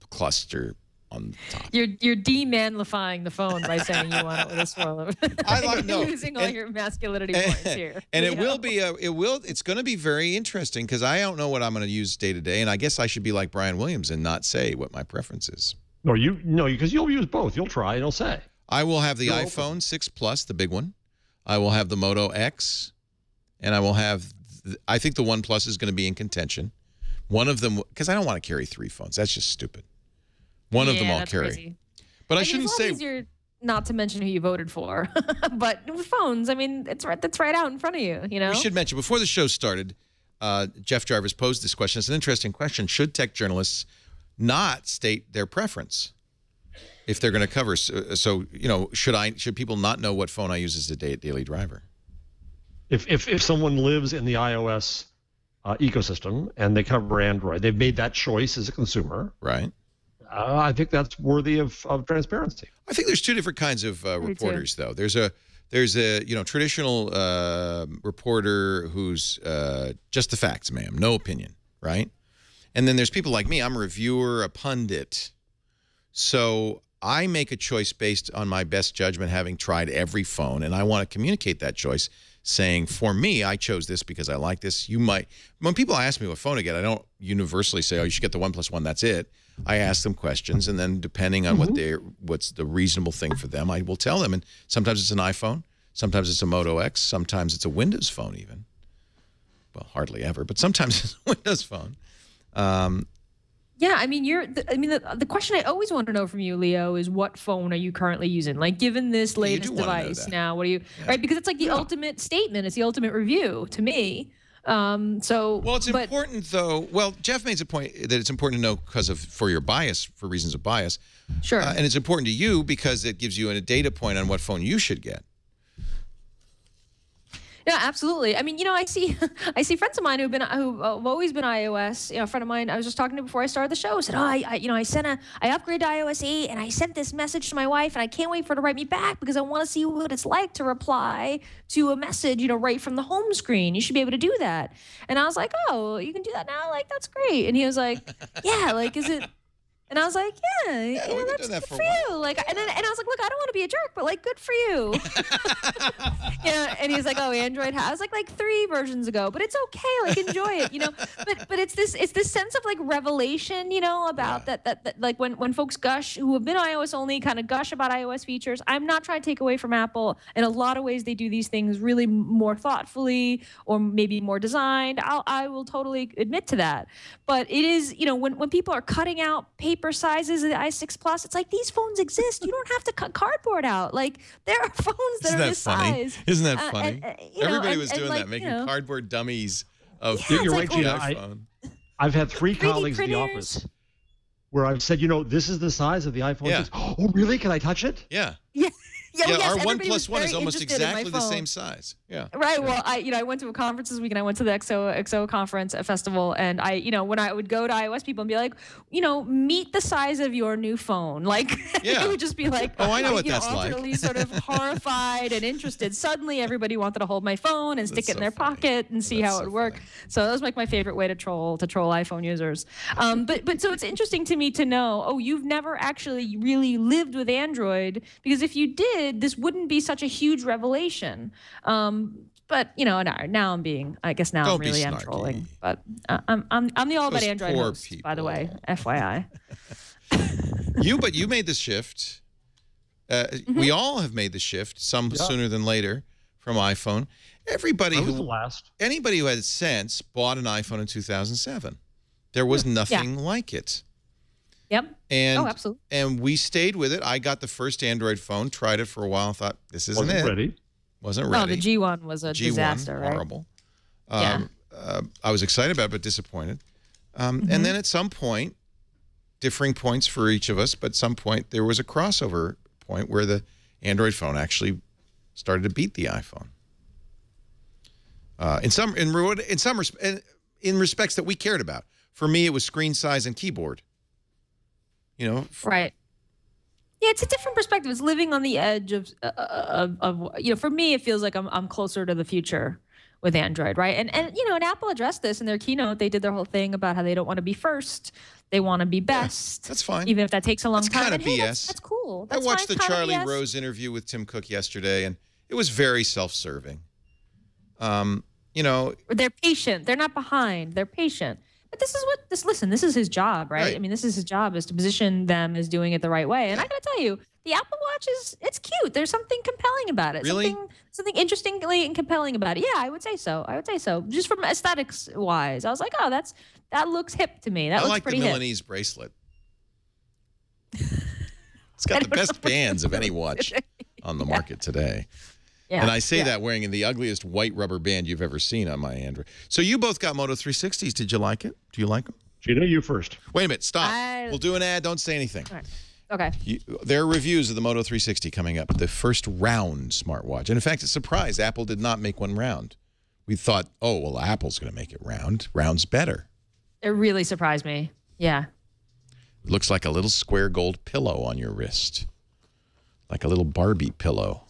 cluster on top. You're de-manlifying the phone by saying you want it with a swirl of. You're losing all your masculinity points here. And it's going to be very interesting because I don't know what I'm going to use day to day, and I guess I should be like Brian Williams and not say what my preference is. No, because you'll use both. You'll try and you'll say. I will have the iPhone 6 Plus, the big one. I will have the Moto X, and I will have. I think the OnePlus is going to be in contention. One of them, because I don't want to carry 3 phones. That's just stupid. One of them I'll carry. Crazy. But I shouldn't say. It's easier not to mention who you voted for. But with phones, I mean, that's right out in front of you. You know. We should mention before the show started, Jeff Jarvis posed this question. It's an interesting question. Should tech journalists not state their preference if they're going to cover? So should people not know what phone I use as a daily driver? If someone lives in the iOS ecosystem and they cover Android, they've made that choice as a consumer. Right. I think that's worthy of transparency. I think there's 2 different kinds of reporters, though. There's a traditional reporter who's just the facts, ma'am, no opinion, right? And then there's people like me. I'm a reviewer, a pundit. So I make a choice based on my best judgment, having tried every phone, and I want to communicate that choice, saying, for me, I chose this because I like this. You might, when people ask me what phone to get, I don't universally say, oh, you should get the OnePlus One, that's it. I ask them questions, and then depending on what's the reasonable thing for them, I will tell them. And sometimes it's an iPhone, sometimes it's a Moto X, sometimes it's a Windows phone even. Well, hardly ever, but sometimes it's a Windows phone. Yeah, I mean, the question I always want to know from you, Leo, is what phone are you currently using? Like, given this latest device now, what are you, right? Because it's like the ultimate statement. It's the ultimate review to me. Well, it's important though. Well, Jeff makes a point that it's important to know for reasons of bias. Sure. And it's important to you because it gives you a data point on what phone you should get. Yeah, absolutely. I mean, I see friends of mine who've always been iOS. A friend of mine I was just talking to before I started the show said, I upgraded to iOS 8 and I sent this message to my wife and I can't wait for her to write me back because I want to see what it's like to reply to a message, right from the home screen. You should be able to do that. And I was like, oh, you can do that now? Like, that's great. And he was like, yeah, like, is it? And I was like, yeah, that's good for you. Like, and I was like, look, I don't want to be a jerk, but like, good for you. And he's like, oh, Android has like 3 versions ago, but it's okay. Like, enjoy it, But it's this sense of like revelation, about that like when folks gush who have been iOS only kind of gush about iOS features. I'm not trying to take away from Apple. In a lot of ways, they do these things really more thoughtfully or maybe more designed. I will totally admit to that. But it is, when people are cutting out paper sizes of the i6 Plus, it's like these phones exist. You don't have to cut cardboard out. Like, there are phones that are this size. Isn't that funny? Everybody was doing that, making cardboard dummies of you're right, Gina. I've had 3 colleagues in the office where I've said, this is the size of the iPhone 6. Oh, really? Can I touch it? Yeah. Yeah. our OnePlus One is almost exactly the same size. Yeah. Right. Well, I went to a conference this week, and I went to the XO conference festival, and when I would go to iOS people and be like, meet the size of your new phone, like they would just be like, oh, I know what that's like. Utterly sort of horrified and interested. Suddenly, everybody wanted to hold my phone and stick it in their pocket and see how it would work. So that was like my favorite way to troll iPhone users. But so it's interesting to me to know, you've never actually really lived with Android, because if you did, this wouldn't be such a huge revelation. But now I'm being, I guess now I'm really trolling. But I'm the all about Android host, by the way, FYI. But you made the shift. We all have made the shift, some sooner than later, from iPhone. Anybody who had sense bought an iPhone in 2007. There was nothing like it. Yep. And, absolutely. And we stayed with it. I got the first Android phone, tried it for a while, thought, this isn't it. Wasn't ready. No, the G1 was a disaster, right? Horrible. I was excited about it, but disappointed. And then at some point, differing points for each of us, but at some point there was a crossover point where the Android phone actually started to beat the iPhone. In respects that we cared about. For me, it was screen size and keyboard. Right. Yeah, it's a different perspective. It's living on the edge of for me, it feels like I'm closer to the future with Android, right? And Apple addressed this in their keynote. They did their whole thing about how they don't want to be first. They want to be best. Yeah, that's fine. Even if that takes a long time. That's kind of BS. That's cool. I watched the Charlie Rose interview with Tim Cook yesterday, and it was very self-serving. They're patient. They're not behind. They're patient. But this is his job, right? I mean, this is his job, is to position them as doing it the right way. And I got to tell you, the Apple Watch it's cute. There's something compelling about it. Really? Something interestingly and compelling about it. Yeah, I would say so. Just from aesthetics wise. I was like, that looks hip to me. That looks pretty hip. I like the Milanese bracelet. It's got the best bands of any watch on the market today. Yeah, and I say that wearing the ugliest white rubber band you've ever seen on my Android. So you both got Moto 360s. Did you like it? Do you like them? Gina, you first. Wait a minute. Stop. We'll do an ad. Don't say anything. All right. Okay. There are reviews of the Moto 360 coming up. The first round smartwatch. And in fact, it's a surprise. Apple did not make one round. We thought, Apple's going to make it round. Round's better. It really surprised me. Yeah. It looks like a little square gold pillow on your wrist. Like a little Barbie pillow.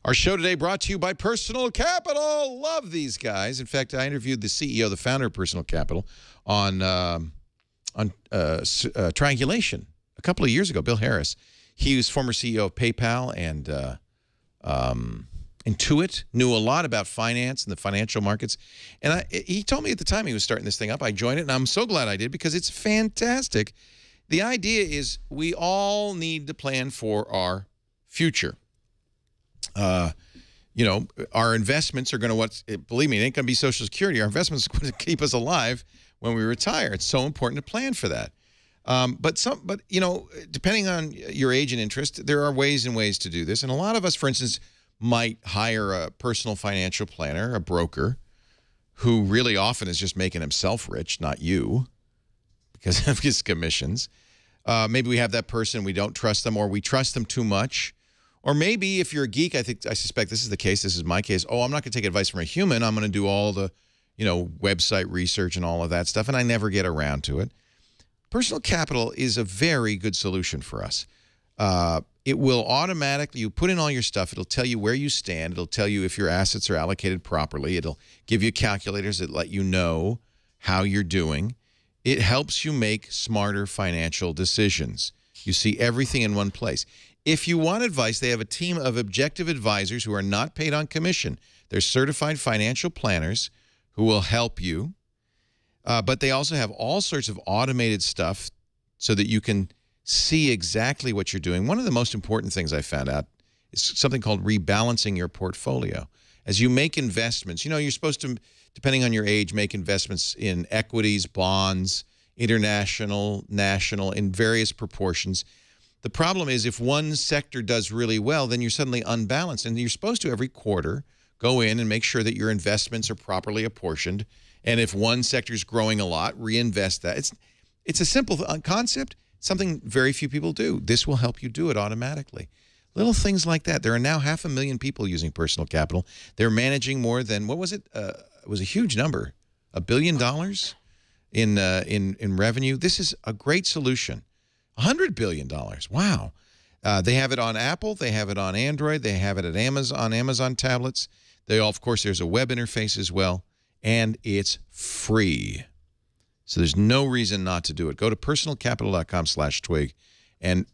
Our show today brought to you by Personal Capital. Love these guys. In fact, I interviewed the CEO, the founder of Personal Capital, on Triangulation a couple of years ago. Bill Harris. He was former CEO of PayPal and Intuit, knew a lot about finance and the financial markets. And he told me at the time he was starting this thing up. I joined it, and I'm so glad I did because it's fantastic. The idea is we all need to plan for our future. Our investments are going to, believe me, it ain't going to be Social Security. Our investments are going to keep us alive when we retire. It's so important to plan for that. But depending on your age and interest, there are ways and ways to do this. And a lot of us, for instance, might hire a personal financial planner, a broker, who really often is just making himself rich, not you, because of his commissions. Maybe we have that person, we don't trust them, or we trust them too much. Or maybe if you're a geek, I suspect this is the case. This is my case. I'm not going to take advice from a human. I'm going to do all the, website research and all of that stuff, and I never get around to it. Personal Capital is a very good solution for us. It will automatically, you put in all your stuff, it'll tell you where you stand. It'll tell you if your assets are allocated properly. It'll give you calculators that let you know how you're doing. It helps you make smarter financial decisions. You see everything in one place. If you want advice, they have a team of objective advisors who are not paid on commission. They're certified financial planners who will help you. But they also have all sorts of automated stuff so that you can see exactly what you're doing. One of the most important things I found out is something called rebalancing your portfolio. As you make investments, you're supposed to, depending on your age, make investments in equities, bonds, international, national, in various proportions. The problem is if one sector does really well, then you're suddenly unbalanced. And you're supposed to every quarter go in and make sure that your investments are properly apportioned. And if one sector is growing a lot, reinvest that. It's a simple concept, something very few people do. This will help you do it automatically. Little things like that. There are now 500,000 people using Personal Capital. They're managing more than, what was it? It was a huge number, $1 billion in revenue. This is a great solution. $100 billion. Wow. They have it on Apple. They have it on Android. They have it at Amazon tablets. Of course, there's a web interface as well, and it's free. So there's no reason not to do it. Go to personalcapital.com/twig. And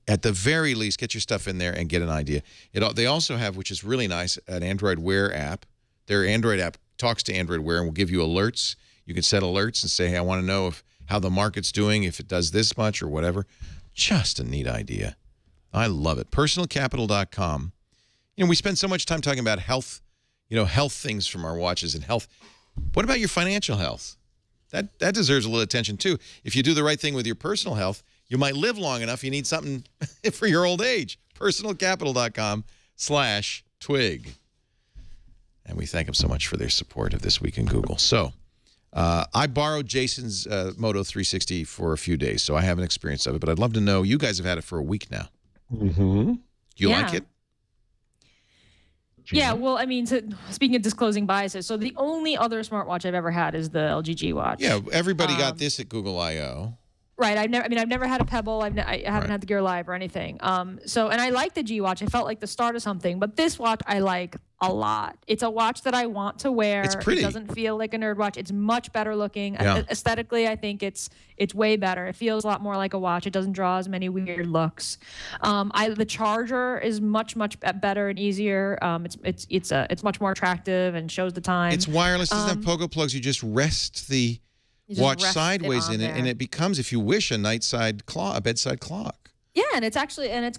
at the very least, get your stuff in there and get an idea. They also have, which is really nice, an Android Wear app. Their Android app talks to Android Wear and will give you alerts. You can set alerts and say, hey, I want to know how the market's doing, if it does this much or whatever. Just a neat idea. I love it. Personalcapital.com. We spend so much time talking about health, health things from our watches and health. What about your financial health? That deserves a little attention, too. If you do the right thing with your personal health, you might live long enough. You need something for your old age. Personalcapital.com/twig. And we thank them so much for their support of This Week in Google. So I borrowed Jason's Moto 360 for a few days, so I have an experience of it. But I'd love to know, you guys have had it for a week now. Mm-hmm. Do you like it? Yeah, well, I mean, speaking of disclosing biases, so the only other smartwatch I've ever had is the LG G Watch. Yeah, everybody got this at Google I/O. Right. I've never had a Pebble. I haven't had the Gear Live or anything. And I like the G Watch. I felt like the start of something. But this watch I like a lot. It's a watch that I want to wear. It's pretty. It doesn't feel like a nerd watch. It's much better looking. Yeah. Aesthetically, I think it's way better. It feels a lot more like a watch. It doesn't draw as many weird looks. The charger is much better and easier. It's much more attractive and shows the time. It's wireless. Doesn't have pogo plugs. You just rest the watch sideways in it, and it becomes, if you wish, a bedside clock. Yeah, and it's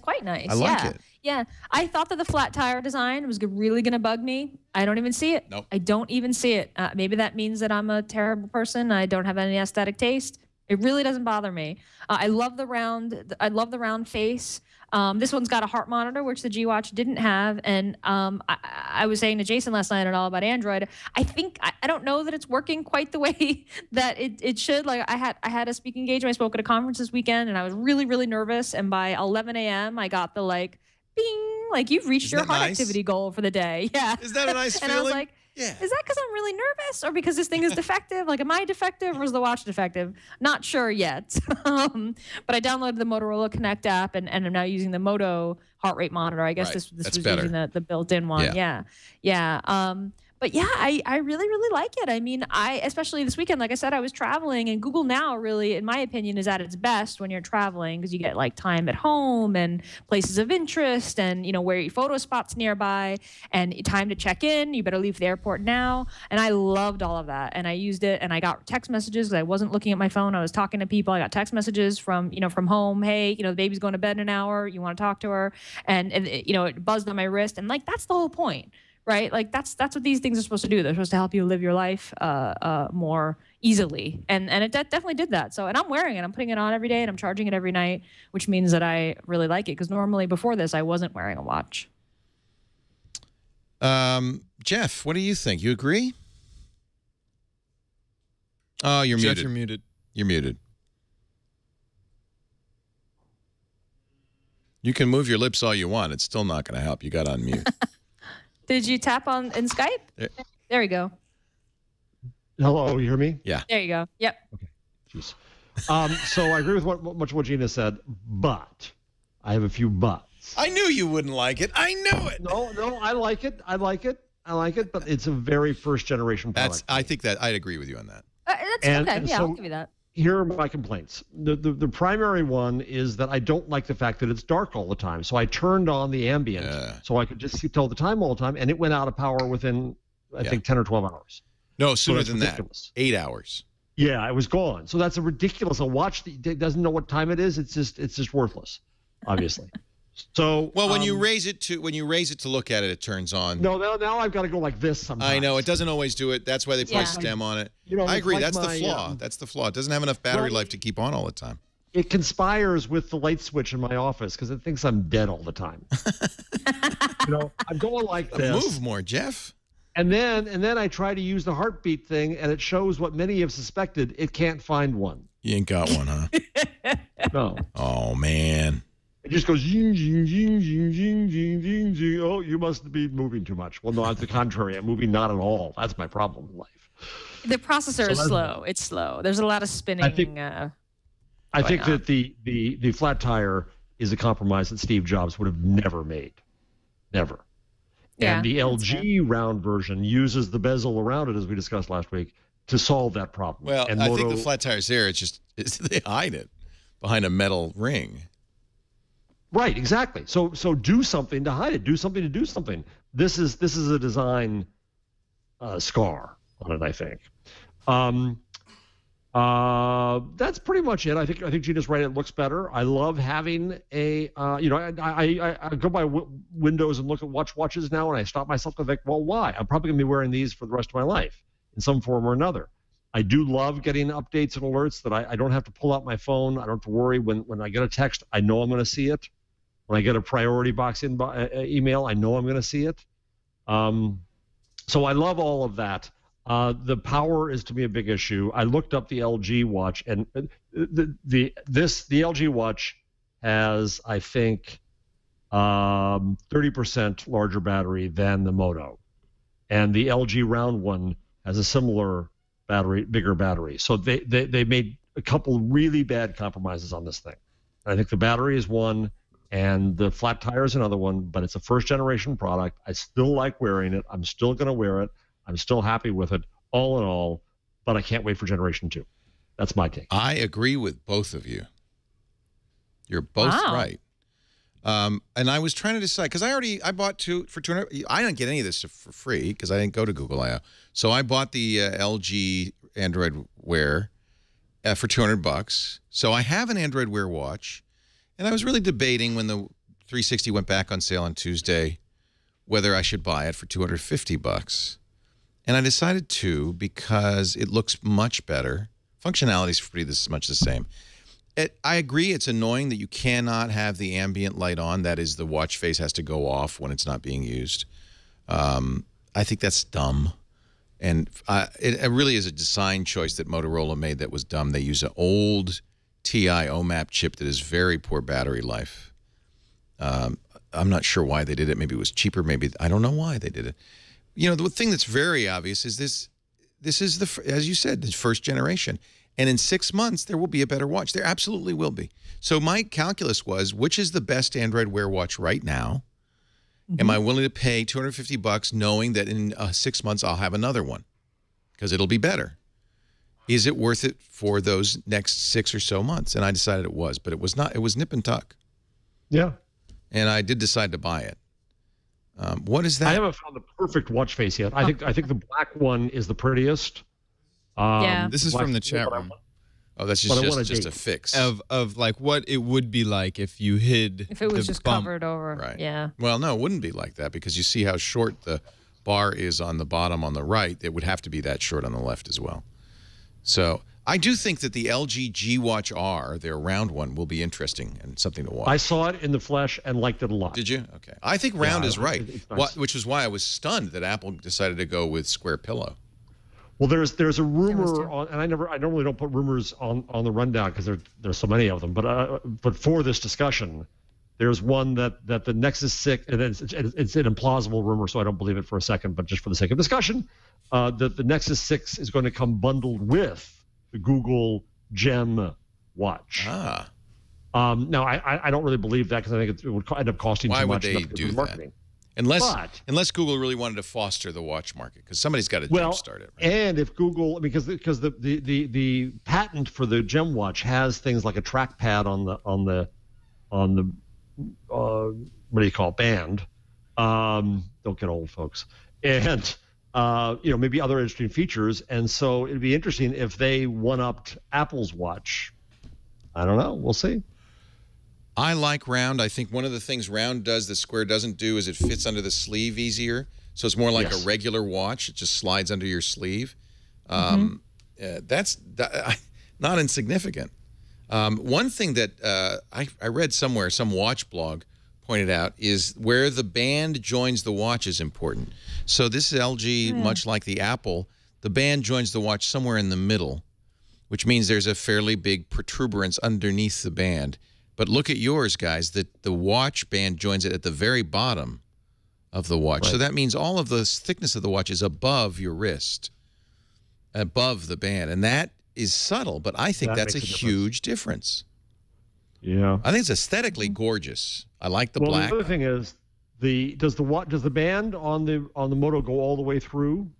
quite nice. I like it. Yeah, I thought that the flat tire design was really going to bug me. I don't even see it. Nope. I don't even see it. Maybe that means that I'm a terrible person. I don't have any aesthetic taste. It really doesn't bother me. I love the round face. This one's got a heart monitor, which the G Watch didn't have. And I was saying to Jason last night and all about Android. I don't know that it's working quite the way that it should. Like I had a speaking engagement. I spoke at a conference this weekend, and I was really, really nervous. And by 11 a.m., I got the bing, you've reached your heart activity goal for the day. Yeah. Is that a nice feeling? And I was like, yeah. Is that because I'm really nervous or because this thing is defective? Am I defective or is the watch defective? Not sure yet. But I downloaded the Motorola Connect app and I'm now using the Moto heart rate monitor. I guess this was better. using the built-in one. Yeah. But yeah, I really, really like it. I mean, especially this weekend, like I said, I was traveling, and Google Now really, in my opinion, is at its best when you're traveling because you get time at home and places of interest and, where your photo spots nearby and time to check in. You better leave the airport now. And I loved all of that. And I used it, and I got text messages because I wasn't looking at my phone. I was talking to people. I got text messages from home. Hey, the baby's going to bed in an hour. You want to talk to her? And it buzzed on my wrist. And that's the whole point. Right? That's what these things are supposed to do. They're supposed to help you live your life more easily. And it definitely did that. So, and I'm wearing it. I'm putting it on every day, and I'm charging it every night, which means that I really like it. Because normally before this, I wasn't wearing a watch. Jeff, what do you think? You agree? Oh, you're Jeff, muted. you're muted. You're muted. You can move your lips all you want. It's still not going to help. You got on mute. Did you tap in Skype? There we go. Hello, you hear me? Yeah. There you go. Yep. Okay. Jeez. So I agree with much of what Gina said, but I have a few buts. I knew you wouldn't like it. I knew it. No, I like it. But it's a very first generation product. I think that I'd agree with you on that. That's okay. Yeah, I'll give you that. Here are my complaints. The primary one is that I don't like the fact that it's dark all the time. So I turned on the ambient so I could just tell the time all the time, and it went out of power within, I think, 10 or 12 hours. No, sooner than ridiculous. that. 8 hours. Yeah, it was gone. So that's a ridiculous. A watch that doesn't know what time it is, it's just worthless, obviously. So when you raise it to look at it, it turns on. No, now I've got to go like this sometimes. I know it doesn't always do it. That's why they put a stem on it. I agree. That's the flaw. That's the flaw. It doesn't have enough battery life to keep on all the time. It conspires with the light switch in my office because it thinks I'm dead all the time. I'm going like this. Move more, Jeff. And then I try to use the heartbeat thing, and it shows what many have suspected. It can't find one. You ain't got one, huh? No. Oh man. It just goes, zing, zing, zing, zing, zing, zing, zing, zing. Oh, you must be moving too much. Well, no, on the contrary, I'm moving not at all. That's my problem in life. The processor is slow. It's slow. There's a lot of spinning. I think that the flat tire is a compromise that Steve Jobs would have never made. Never. Yeah, and the LG round version uses the bezel around it, as we discussed last week, to solve that problem. Well, and I think the flat tire's there. It's they hide it behind a metal ring. Right, exactly. So do something to hide it. Do something to do something. This is a design scar on it, I think. That's pretty much it. I think Gina's right. It looks better. I love having a I go by windows and look at watches now, and I stop myself and think, well, why? I'm probably gonna be wearing these for the rest of my life in some form or another. I do love getting updates and alerts that I don't have to pull out my phone. I don't have to worry when I get a text. I know I'm going to see it. When I get a priority box email, I know I'm going to see it. So I love all of that. The power is to me a big issue. I looked up the LG watch, and the LG watch has, I think, 30% larger battery than the Moto, and the LG round one has a similar bigger battery. So they made a couple really bad compromises on this thing. I think the battery is one, and the flat tire is another one, but it's a first-generation product. I still like wearing it. I'm still going to wear it. I'm still happy with it, all in all, but I can't wait for Generation 2. That's my take. I agree with both of you. You're both right. And I was trying to decide, because I bought two for 200. I didn't get any of this for free because I didn't go to Google I/O. So I bought the LG Android Wear for $200. So I have an Android Wear watch, and I was really debating when the 360 went back on sale on Tuesday whether I should buy it for $250. And I decided to because it looks much better. Functionality is pretty much the same. I agree it's annoying that you cannot have the ambient light on. That is, the watch face has to go off when it's not being used. I think that's dumb. And it really is a design choice that Motorola made that was dumb. They use an old TI OMAP chip that has very poor battery life. I'm not sure why they did it. Maybe it was cheaper. Maybe I don't know why they did it. You know, the thing that's very obvious is this is as you said, the first generation. And in 6 months, there will be a better watch. There absolutely will be. So my calculus was, which is the best Android Wear watch right now? Mm-hmm. Am I willing to pay $250 knowing that in 6 months I'll have another one? Because it'll be better. Is it worth it for those next 6 or so months? And I decided it was, but it was not. It was nip and tuck. Yeah. And I did decide to buy it. What is that? I haven't found the perfect watch face yet. I think the black one is the prettiest. Yeah. This is from the chat room. Oh, that's just a fix of like what it would be like if you hid. If it was just bump. covered over. Right. Yeah. Well, no, it wouldn't be like that because you see how short the bar is on the bottom on the right. It would have to be that short on the left as well. So I do think that the LG G Watch R, their round one, will be interesting and something to watch. I saw it in the flesh and liked it a lot. Did you? Okay. I think round is right, nice. Which was why I was stunned that Apple decided to go with square pillow. Well, there's a rumor, and I normally don't put rumors on the rundown because there's so many of them. But for this discussion, there's one that the Nexus 6, and it's an implausible rumor, so I don't believe it for a second. But just for the sake of discussion, that the Nexus 6 is going to come bundled with the Google Gem watch. Ah. Now I don't really believe that because I think it would end up costing too much. Why would they do that? Unless Google really wanted to foster the watch market, because somebody's got to jumpstart it. Right? And if Google, because the patent for the Gem watch has things like a trackpad on the what do you call it, band? Don't get old, folks. And maybe other interesting features. And so it'd be interesting if they one-upped Apple's watch. I don't know. We'll see. I like round. I think one of the things round does that square doesn't do is it fits under the sleeve easier. So it's more like a regular watch. It just slides under your sleeve. That's not insignificant. One thing that I read somewhere, some watch blog pointed out, is where the band joins the watch is important. So this is LG, much like the Apple, the band joins the watch somewhere in the middle, which means there's a fairly big protuberance underneath the band. But look at yours, guys. The watch band joins it at the very bottom of the watch. Right. So that means all of the thickness of the watch is above your wrist, above the band. And that is subtle, but I think that's a huge difference. Yeah. I think it's aesthetically gorgeous. I like the black. The other thing is, does the band on the Moto go all the way through?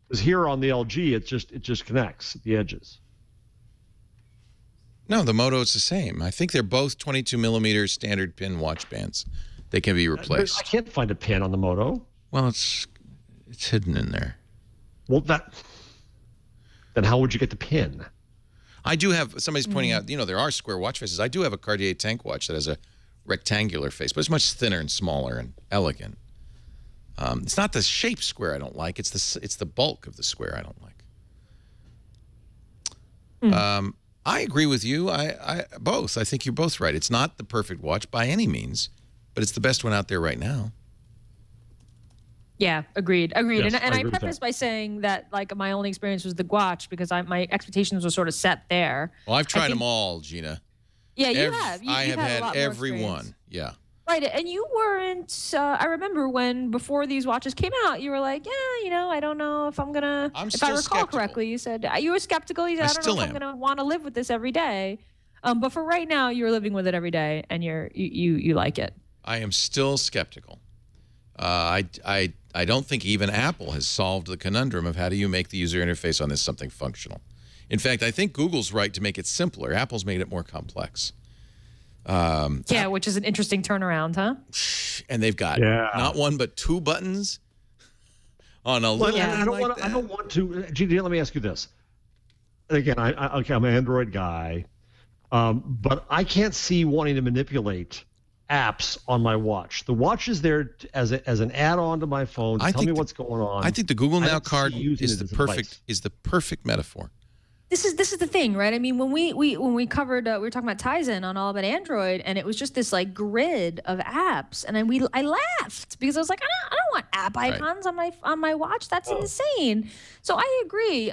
Because here on the LG, it just connects at the edges. No, the Moto is the same. I think they're both 22 millimeter standard pin watch bands. They can be replaced. I can't find a pin on the Moto. Well, it's hidden in there. Well, then how would you get the pin? I do have, somebody's pointing out, there are square watch faces. I do have a Cartier tank watch that has a rectangular face, but it's much thinner and smaller and elegant. It's not the shape square I don't like. It's the bulk of the square I don't like. I agree with you. I think you're both right. It's not the perfect watch by any means, but it's the best one out there right now. Yeah, agreed. Yes, and I prefaced by saying that like my only experience was the Gwatch because my expectations were sort of set there. Well, I've tried them all, Gina. Yeah, you have. I have had every one. Yeah. Right, and you weren't. I remember when before these watches came out, you were like, "Yeah, I don't know if I'm gonna." If I recall skeptical. correctly, you said you were skeptical. You said, "I don't know if I'm gonna want to live with this every day." But for right now, you're living with it every day, and you like it. I am still skeptical. I don't think even Apple has solved the conundrum of how do you make the user interface on this something functional. In fact, I think Google's right to make it simpler. Apple's made it more complex. Which is an interesting turnaround, huh? And they've got not one but two buttons on a little. I don't want to. Gina, let me ask you this. Again, I'm an Android guy, but I can't see wanting to manipulate apps on my watch. The watch is there as an add-on to my phone to tell me what's going on. I think the Google Now card is the perfect metaphor. This is the thing, right? I mean, when we covered, we were talking about Tizen on All About Android, and it was just this like grid of apps, and I laughed because I was like, I don't want app icons on my watch. That's insane. So I agree.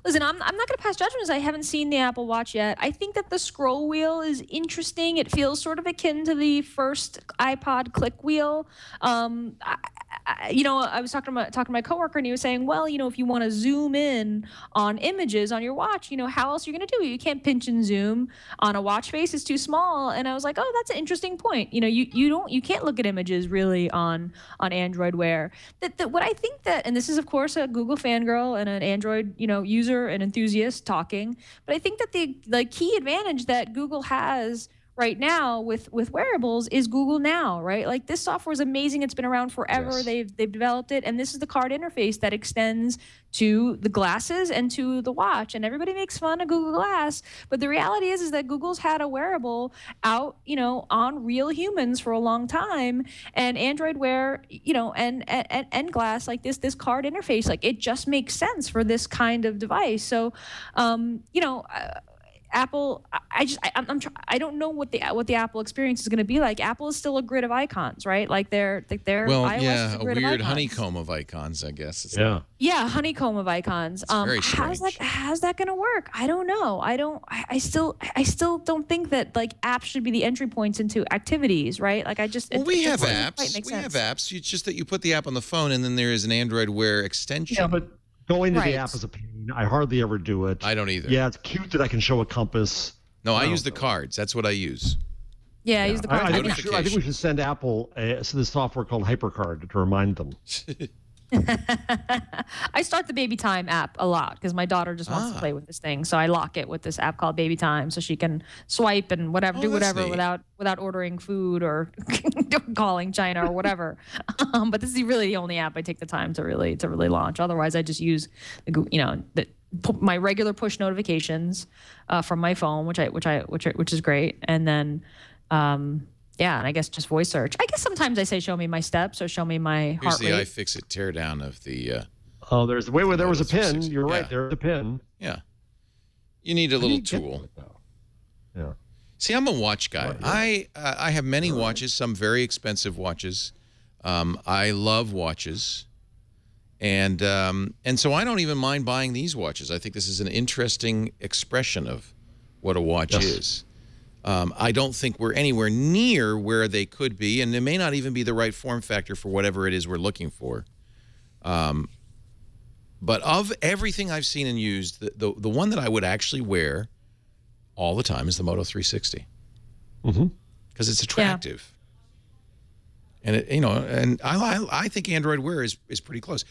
Listen, I'm not going to pass judgments. I haven't seen the Apple Watch yet. I think that the scroll wheel is interesting. It feels sort of akin to the first iPod click wheel. I was talking to my coworker, and he was saying, well, if you want to zoom in on images on your watch, how else are you going to do it? You can't pinch and zoom on a watch face; it's too small. And I was like, oh, that's an interesting point. You can't look at images really on Android Wear. What I think that, and this is of course a Google fangirl and an Android user and enthusiast talking, but I think that the key advantage that Google has right now with wearables is Google Now, right? Like this software is amazing. It's been around forever. Yes. They've developed it, and this is the card interface that extends to the glasses and to the watch. And everybody makes fun of Google Glass, but the reality is that Google's had a wearable out, on real humans for a long time, and Android Wear, and Glass, like this card interface, like it just makes sense for this kind of device. So, Apple, I don't know what the Apple experience is going to be like. Apple is still a grid of icons, right? Like their iOS is a grid weird of icons. Honeycomb of icons, I guess. Honeycomb of icons. Very strange. How's that going to work? I don't know. I still don't think that like apps should be the entry points into activities, right? Like we have apps. It's just that you put the app on the phone, and then there is an Android Wear extension. Yeah, but going to the app is a pain. I hardly ever do it. I don't either. Yeah, it's cute that I can show a compass. No, I use the cards. That's what I use. Yeah, I use the cards. I think we should send Apple this software called HyperCard to remind them. I start the Baby Time app a lot because my daughter just wants to play with this thing. So I lock it with this app called Baby Time so she can swipe and do whatever without ordering food or calling China or whatever. But this is really the only app I take the time to really launch. Otherwise, I just use my regular push notifications from my phone, which is great, and then. And I guess just voice search. I guess sometimes I say, show me my steps or show me my heart rate. Here's the iFixit teardown of the... there's the way where there was a pin. You're right, there's a pin. Yeah. You need a little tool. Yeah. See, I'm a watch guy. I have many watches, some very expensive watches. I love watches. And so I don't even mind buying these watches. I think this is an interesting expression of what a watch is. I don't think we're anywhere near where they could be, and it may not even be the right form factor for whatever it is we're looking for. But of everything I've seen and used, the one that I would actually wear all the time is the Moto 360. Because it's attractive. Yeah. And, and I think Android Wear is pretty close.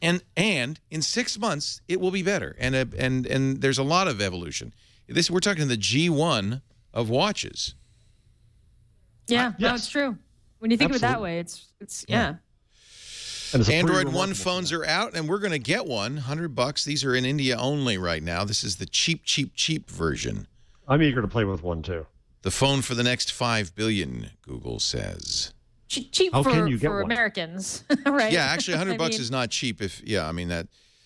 and in 6 months, it will be better. And there's a lot of evolution. We're talking the G1 of watches. Yeah, no, it's true. When you think of it that way, it's yeah. And Android One phones are out, and we're going to get one. $100. These are in India only right now. This is the cheap version. I'm eager to play with one too. The phone for the next 5 billion, Google says. Cheap for Americans, right? Yeah, actually, $100 is not cheap.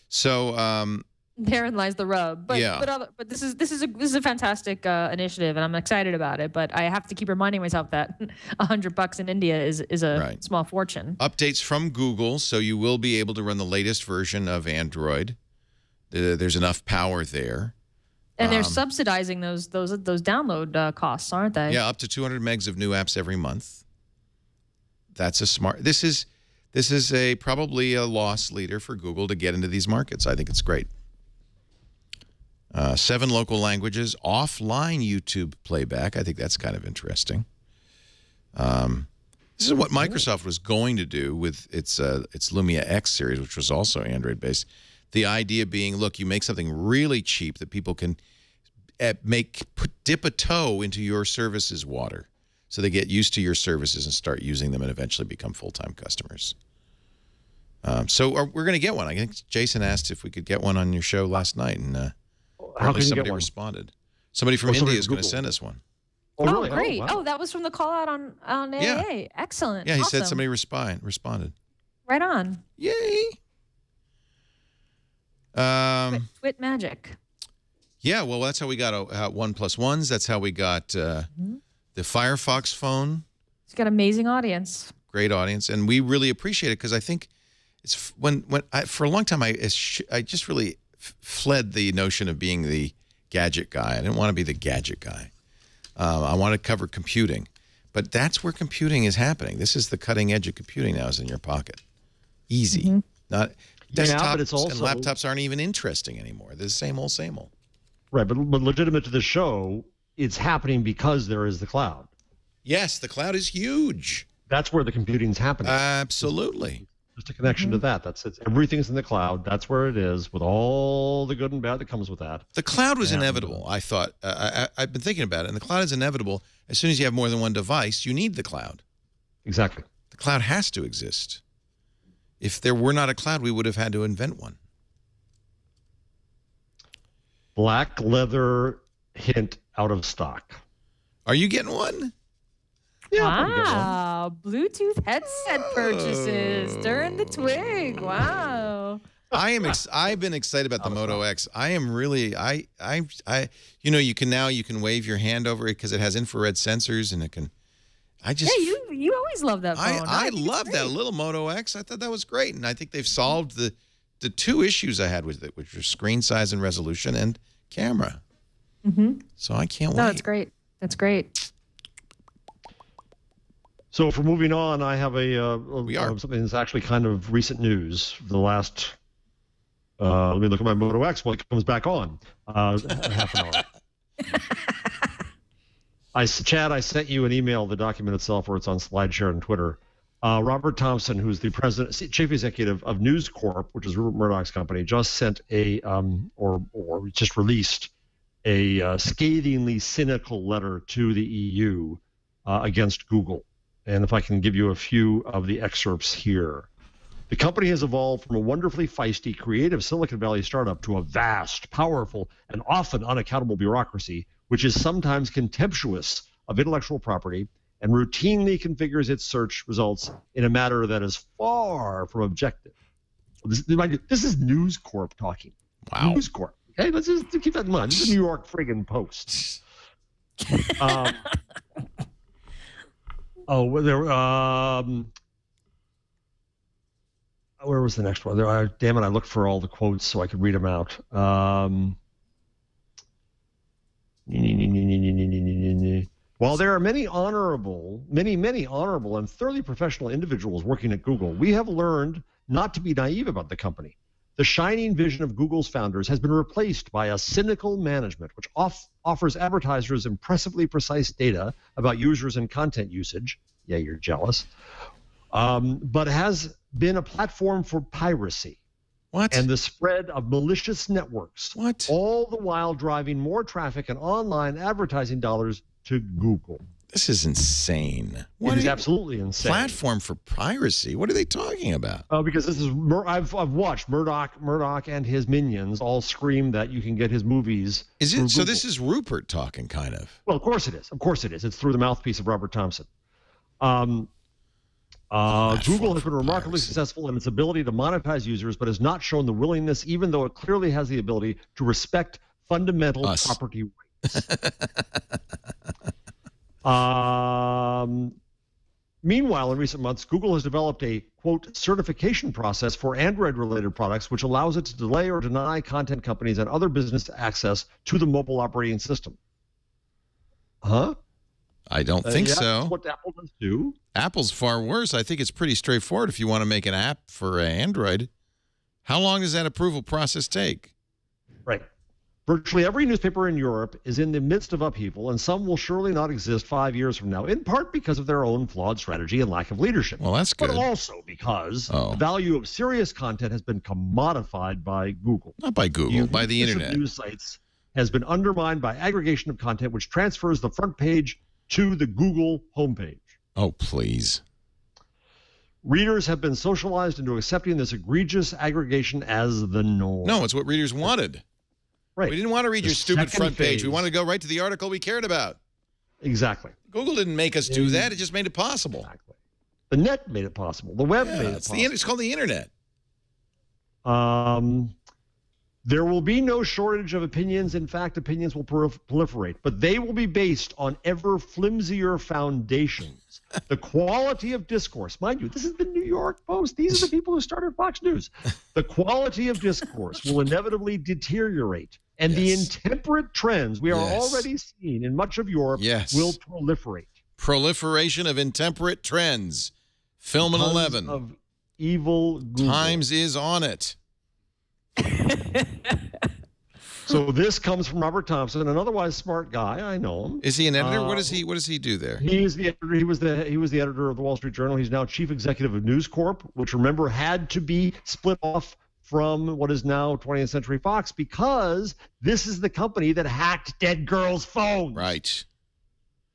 So. Therein lies the rub. But yeah. But this is a fantastic initiative, and I'm excited about it. But I have to keep reminding myself that $100 in India is a small fortune. Updates from Google, so you will be able to run the latest version of Android. There's enough power there. And they're subsidizing those download costs, aren't they? Yeah, up to 200 megs of new apps every month. That's a smart. This is probably a loss leader for Google to get into these markets. I think it's great. 7 local languages, offline YouTube playback. I think that's kind of interesting. This is what Microsoft was going to do with its Lumia X series, which was also Android-based. The idea being, look, you make something really cheap that people can dip a toe into your services water, so they get used to your services and start using them and eventually become full-time customers. So we're going to get one. I think Jason asked if we could get one on your show last night, and somebody responded. Somebody from India is going to send us one. Oh, really? Great. Oh, wow. That was from the call out on AAA. Yeah. Excellent. Yeah, he awesome. said somebody responded. Right on. Yay. Twit magic. Yeah, well, that's how we got 1+1s. That's how we got the Firefox phone. It's got amazing audience. Great audience, and we really appreciate it because I think it's for a long time I just really fled the notion of being the gadget guy. I didn't want to be the gadget guy. I want to cover computing, but that's where computing is happening. This is the cutting edge of computing now. Is in your pocket, easy. Not desktops but it's also, and laptops aren't even interesting anymore. They're the same old. Right, but legitimate to the show, it's happening because there is the cloud. Yes, the cloud is huge. That's where the computing's happening. Absolutely. Just a connection to that. That's it. Everything's in the cloud. That's where it is, with all the good and bad that comes with that. The cloud was inevitable, I thought. I've been thinking about it, and the cloud is inevitable. As soon as you have more than one device, you need the cloud. Exactly. The cloud has to exist. If there were not a cloud, we would have had to invent one. Black leather hint out of stock. Are you getting one? Yeah, wow. Bluetooth headset purchases during the twig. Wow. I've been excited about the Moto X. I am really you can wave your hand over it because it has infrared sensors and it can you always love that phone. I love that little Moto X. I thought that was great, and I think they've solved the 2 issues I had with it, which were screen size and resolution and camera. So I can't wait. No, that's great. That's great. So for moving on, I have something that's actually kind of recent news. The last, let me look at my Moto X when it comes back on. Half an hour. Chad, I sent you an email, the document itself, where it's on SlideShare and Twitter. Robert Thompson, who's the chief executive of News Corp, which is Rupert Murdoch's company, just sent or just released a scathingly cynical letter to the EU against Google. And if I can give you a few of the excerpts here. The company has evolved from a wonderfully feisty, creative Silicon Valley startup to a vast, powerful, and often unaccountable bureaucracy, which is sometimes contemptuous of intellectual property and routinely configures its search results in a manner that is far from objective. This is News Corp talking. Wow. News Corp. Okay, let's just keep that in mind. This is the New York friggin' Post. Where was the next one? Damn it, I looked for all the quotes so I could read them out. While there are many honorable and thoroughly professional individuals working at Google, we have learned not to be naive about the company. The shining vision of Google's founders has been replaced by a cynical management, which offers advertisers impressively precise data about users and content usage. Yeah, you're jealous. But has been a platform for piracy. What? And the spread of malicious networks. What? All the while driving more traffic and online advertising dollars to Google. This is insane. It is absolutely insane. Platform for piracy. What are they talking about? Oh, because this is I've watched Murdoch and his minions all scream that you can get his movies. Is it so? This is Rupert talking, kind of. Well, of course it is. Of course it is. It's through the mouthpiece of Robert Thompson. Google has been remarkably successful in its ability to monetize users, but has not shown the willingness, even though it clearly has the ability, to respect fundamental property rights. Meanwhile, in recent months, Google has developed a, quote, certification process for Android-related products, which allows it to delay or deny content companies and other business access to the mobile operating system. Huh? I don't think so. That's what Apple does too. Apple's far worse. I think it's pretty straightforward if you want to make an app for Android. How long does that approval process take? Right. Virtually every newspaper in Europe is in the midst of upheaval, and some will surely not exist 5 years from now, in part because of their own flawed strategy and lack of leadership. Well, that's good. But also because the value of serious content has been commodified by Google. Not by Google, by the internet. News sites has been undermined by aggregation of content, which transfers the front page to the Google homepage. Oh, please. Readers have been socialized into accepting this egregious aggregation as the norm. No, it's what readers wanted. Right. We didn't want to read your stupid front page. We wanted to go right to the article we cared about. Exactly. Google didn't make us do that. It just made it possible. Exactly. The net made it possible. The web made it possible. It's called the internet. There will be no shortage of opinions. In fact, opinions will proliferate, but they will be based on ever flimsier foundations. The quality of discourse, mind you, this is the New York Post. These are the people who started Fox News. The quality of discourse will inevitably deteriorate, and the intemperate trends we are already seeing in much of Europe will proliferate. Proliferation of intemperate trends. Film in 11. Of evil Google. Times is on it. So this comes from Robert Thompson, an otherwise smart guy. I know him. Is he an editor? What does he do there? He is the editor. He was the editor of the Wall Street Journal. He's now chief executive of News Corp, which, remember, had to be split off from what is now 20th Century Fox because this is the company that hacked dead girls' phones. Right.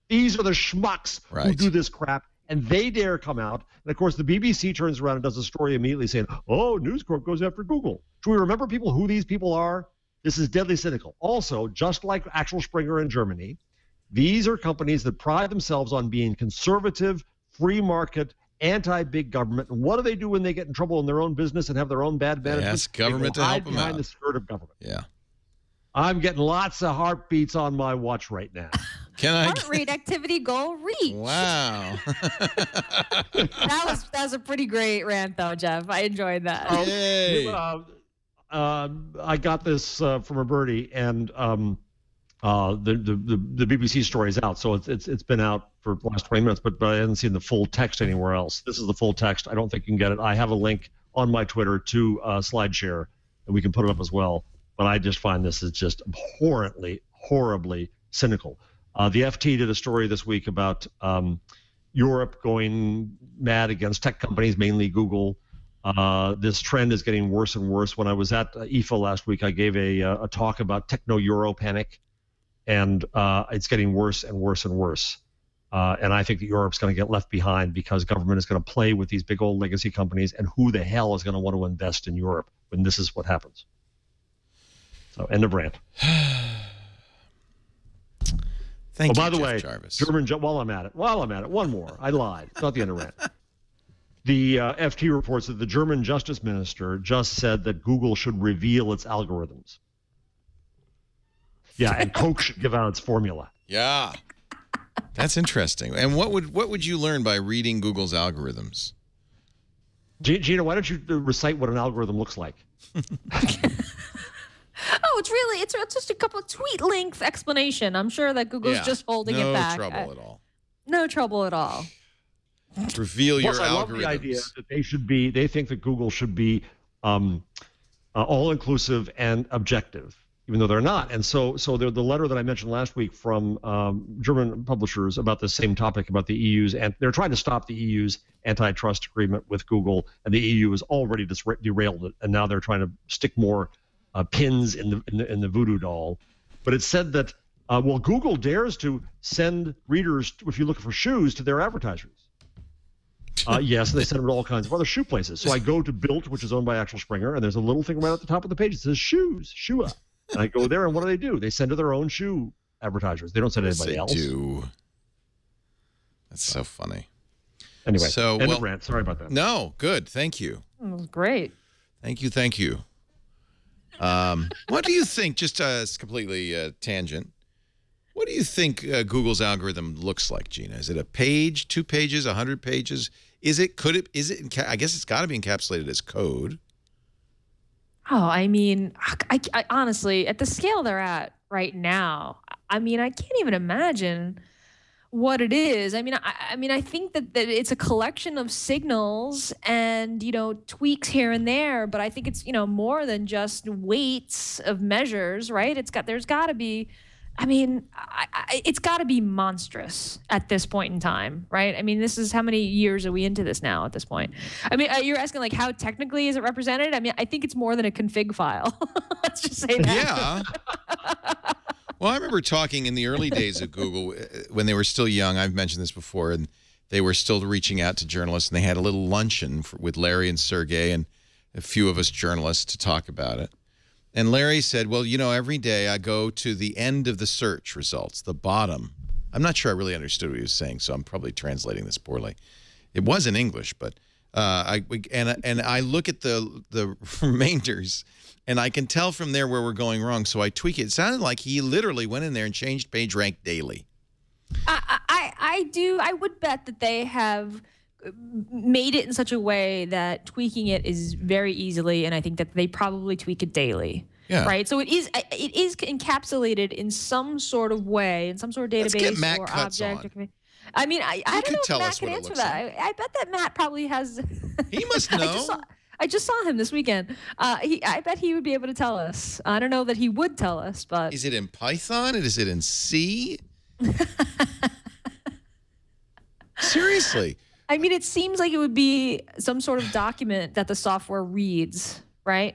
These are the schmucks who do this crap. And they dare come out. And, of course, the BBC turns around and does a story immediately saying, oh, News Corp goes after Google. Do we remember who these people are? This is deadly cynical. Also, just like Axel Springer in Germany, these are companies that pride themselves on being conservative, free market, anti-big government. And what do they do when they get in trouble in their own business and have their own bad management? They ask government to help them out. Behind the skirt of government. Yeah. I'm getting lots of heartbeats on my watch right now. Heart rate activity goal reached. Wow. that was a pretty great rant, though, Jeff. I enjoyed that. I got this from a birdie, and the BBC story is out, so it's been out for the last 20 minutes, but I haven't seen the full text anywhere else. This is the full text. I don't think you can get it. I have a link on my Twitter to SlideShare, and we can put it up as well. But I just find this is just horribly cynical. The FT did a story this week about Europe going mad against tech companies, mainly Google. This trend is getting worse and worse. When I was at IFA last week, I gave a talk about techno-Euro panic, and it's getting worse and worse and worse. And I think that Europe's going to get left behind because government is going to play with these big old legacy companies, and who the hell is going to want to invest in Europe when this is what happens? So, end of rant. Thank you, by the Jeff way, Jarvis. while I'm at it, one more. I lied. It's not the end of rant. The FT reports that the German justice minister just said that Google should reveal its algorithms. Yeah, and Coke should give out its formula. Yeah, that's interesting. And what would you learn by reading Google's algorithms? Gina, why don't you recite what an algorithm looks like? Oh, it's just a couple of tweet length explanation. I'm sure that Google's just holding it back. No trouble at all. No trouble at all. Reveal your algorithms. I love the idea that they think that Google should be all-inclusive and objective, even though they're not. And so the letter that I mentioned last week from German publishers about the same topic, about the EU's, and they're trying to stop the EU's antitrust agreement with Google, and the EU has already derailed it, and now they're trying to stick more pins in the voodoo doll. But it said that Google dares to send readers, if you're looking for shoes, to their advertisers. Yes, they send them to all kinds of other shoe places. So I go to Bilt, which is owned by Axel Springer, and there's a little thing right at the top of the page that says shoes, Shua. And I go there, and what do? They send to their own shoe advertisers. They don't send to anybody else. Do. That's so funny. Anyway, end of rant. Sorry about that. No, good. Thank you. That was great. Thank you. What do you think, just completely tangent, what do you think Google's algorithm looks like, Gina? Is it a page, 2 pages, 100 pages? Is it, I guess it's got to be encapsulated as code. Oh, I mean, I honestly, at the scale they're at right now, I mean, I can't even imagine what it is. I mean, I think that it's a collection of signals and, tweaks here and there, but I think it's, more than just weights of measures, right? There's got to be, I mean, it's got to be monstrous at this point in time, right? I mean, this is how many years are we into this now at this point? I mean, you're asking like how technically is it represented? I mean, I think it's more than a config file. Let's just say that. Yeah. Well, I remember talking in the early days of Google when they were still young. I've mentioned this before, and they were still reaching out to journalists, and they had a little luncheon with Larry and Sergey and a few of us journalists to talk about it. And Larry said, well, every day I go to the end of the search results, the bottom. I'm not sure I really understood what he was saying, so I'm probably translating this poorly. It was in English, but I look at the remainders, and I can tell from there where we're going wrong, so I tweak it. It sounded like he literally went in there and changed PageRank daily. I would bet that they have made it in such a way that tweaking it is very easily, and I think that they probably tweak it daily. Yeah. Right. So it is encapsulated in some sort of way, in some sort of database. Let's get Matt or Cutts object. on. I mean, I don't know if Matt can answer that. Like. I bet that Matt probably has. He must know. I just saw him this weekend. I bet he would be able to tell us. I don't know that he would tell us, but is it in Python? Is it in C? Seriously. I mean, it seems like it would be some sort of document that the software reads, right?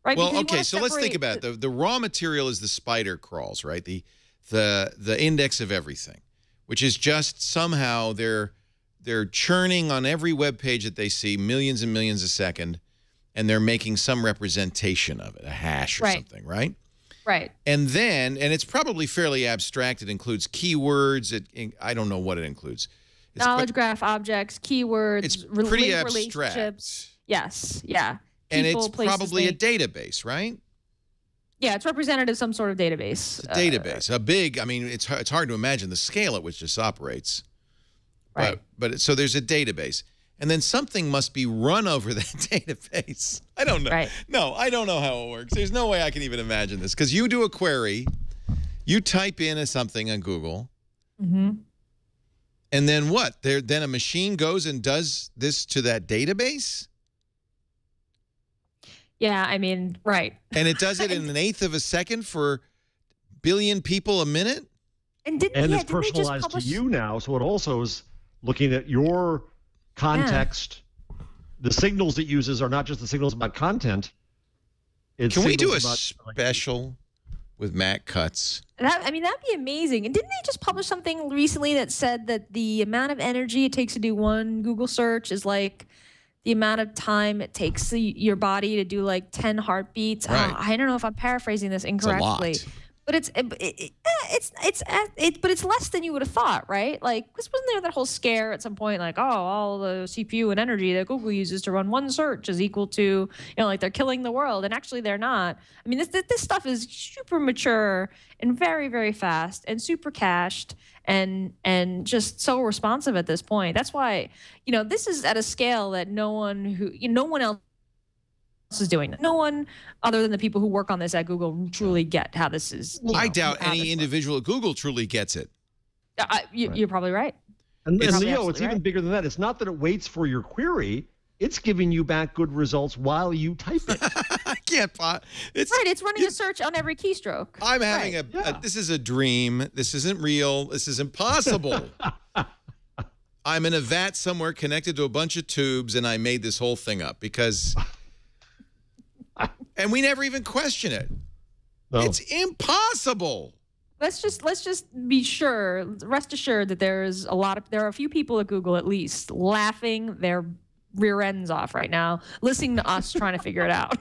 Right. Well, okay, so let's think about it. The raw material is the spider crawls, right? The index of everything, which is just somehow they're churning on every web page that they see millions and millions a second, and they're making some representation of it, a hash or something, right? Right. And then, and it's probably fairly abstract. It includes keywords. I don't know what it includes. Knowledge graph objects, keywords, it's pretty abstract. Relationships. Yes, yeah. And it's probably a database, right? Yeah, it's represented as some sort of database. It's a database. A big, I mean, it's hard to imagine the scale at which this operates. Right. But so there's a database. And then something must be run over that database. I don't know. Right. No, I don't know how it works. There's no way I can even imagine this. Because you do a query, you type in something on Google, and then what? Then a machine goes and does this to that database? Yeah, I mean, right. And it does it in an eighth of a second for billion people a minute? And it's personalized to you now, so it also is looking at your context. Yeah. The signals it uses are not just the signals about content. Can we do a special with Matt Cutts? That'd be amazing. And didn't they just publish something recently that said that the amount of energy it takes to do one Google search is like the amount of time it takes your body to do like 10 heartbeats? Right. I don't know if I'm paraphrasing this incorrectly. It's a lot. But it's less than you would have thought, right? Like, wasn't there that whole scare at some point, like, oh, all the CPU and energy that Google uses to run one search is equal to, like they're killing the world, and actually they're not. I mean, this stuff is super mature and very, very fast and super cached and just so responsive at this point. That's why, this is at a scale that no one else is doing it. No one other than the people who work on this at Google truly get how this is. I doubt any individual at Google truly gets it. You're probably right. And Leo, it's even bigger than that. It's not that it waits for your query. It's giving you back good results while you type it. I can't. It's running a search on every keystroke. I'm having this is a dream. This isn't real. This is impossible. I'm in a vat somewhere connected to a bunch of tubes, and I made this whole thing up because, and we never even question it. No. It's impossible. Let's just be sure, rest assured that there are a few people at Google at least laughing their rear ends off right now, listening to us trying to figure it out.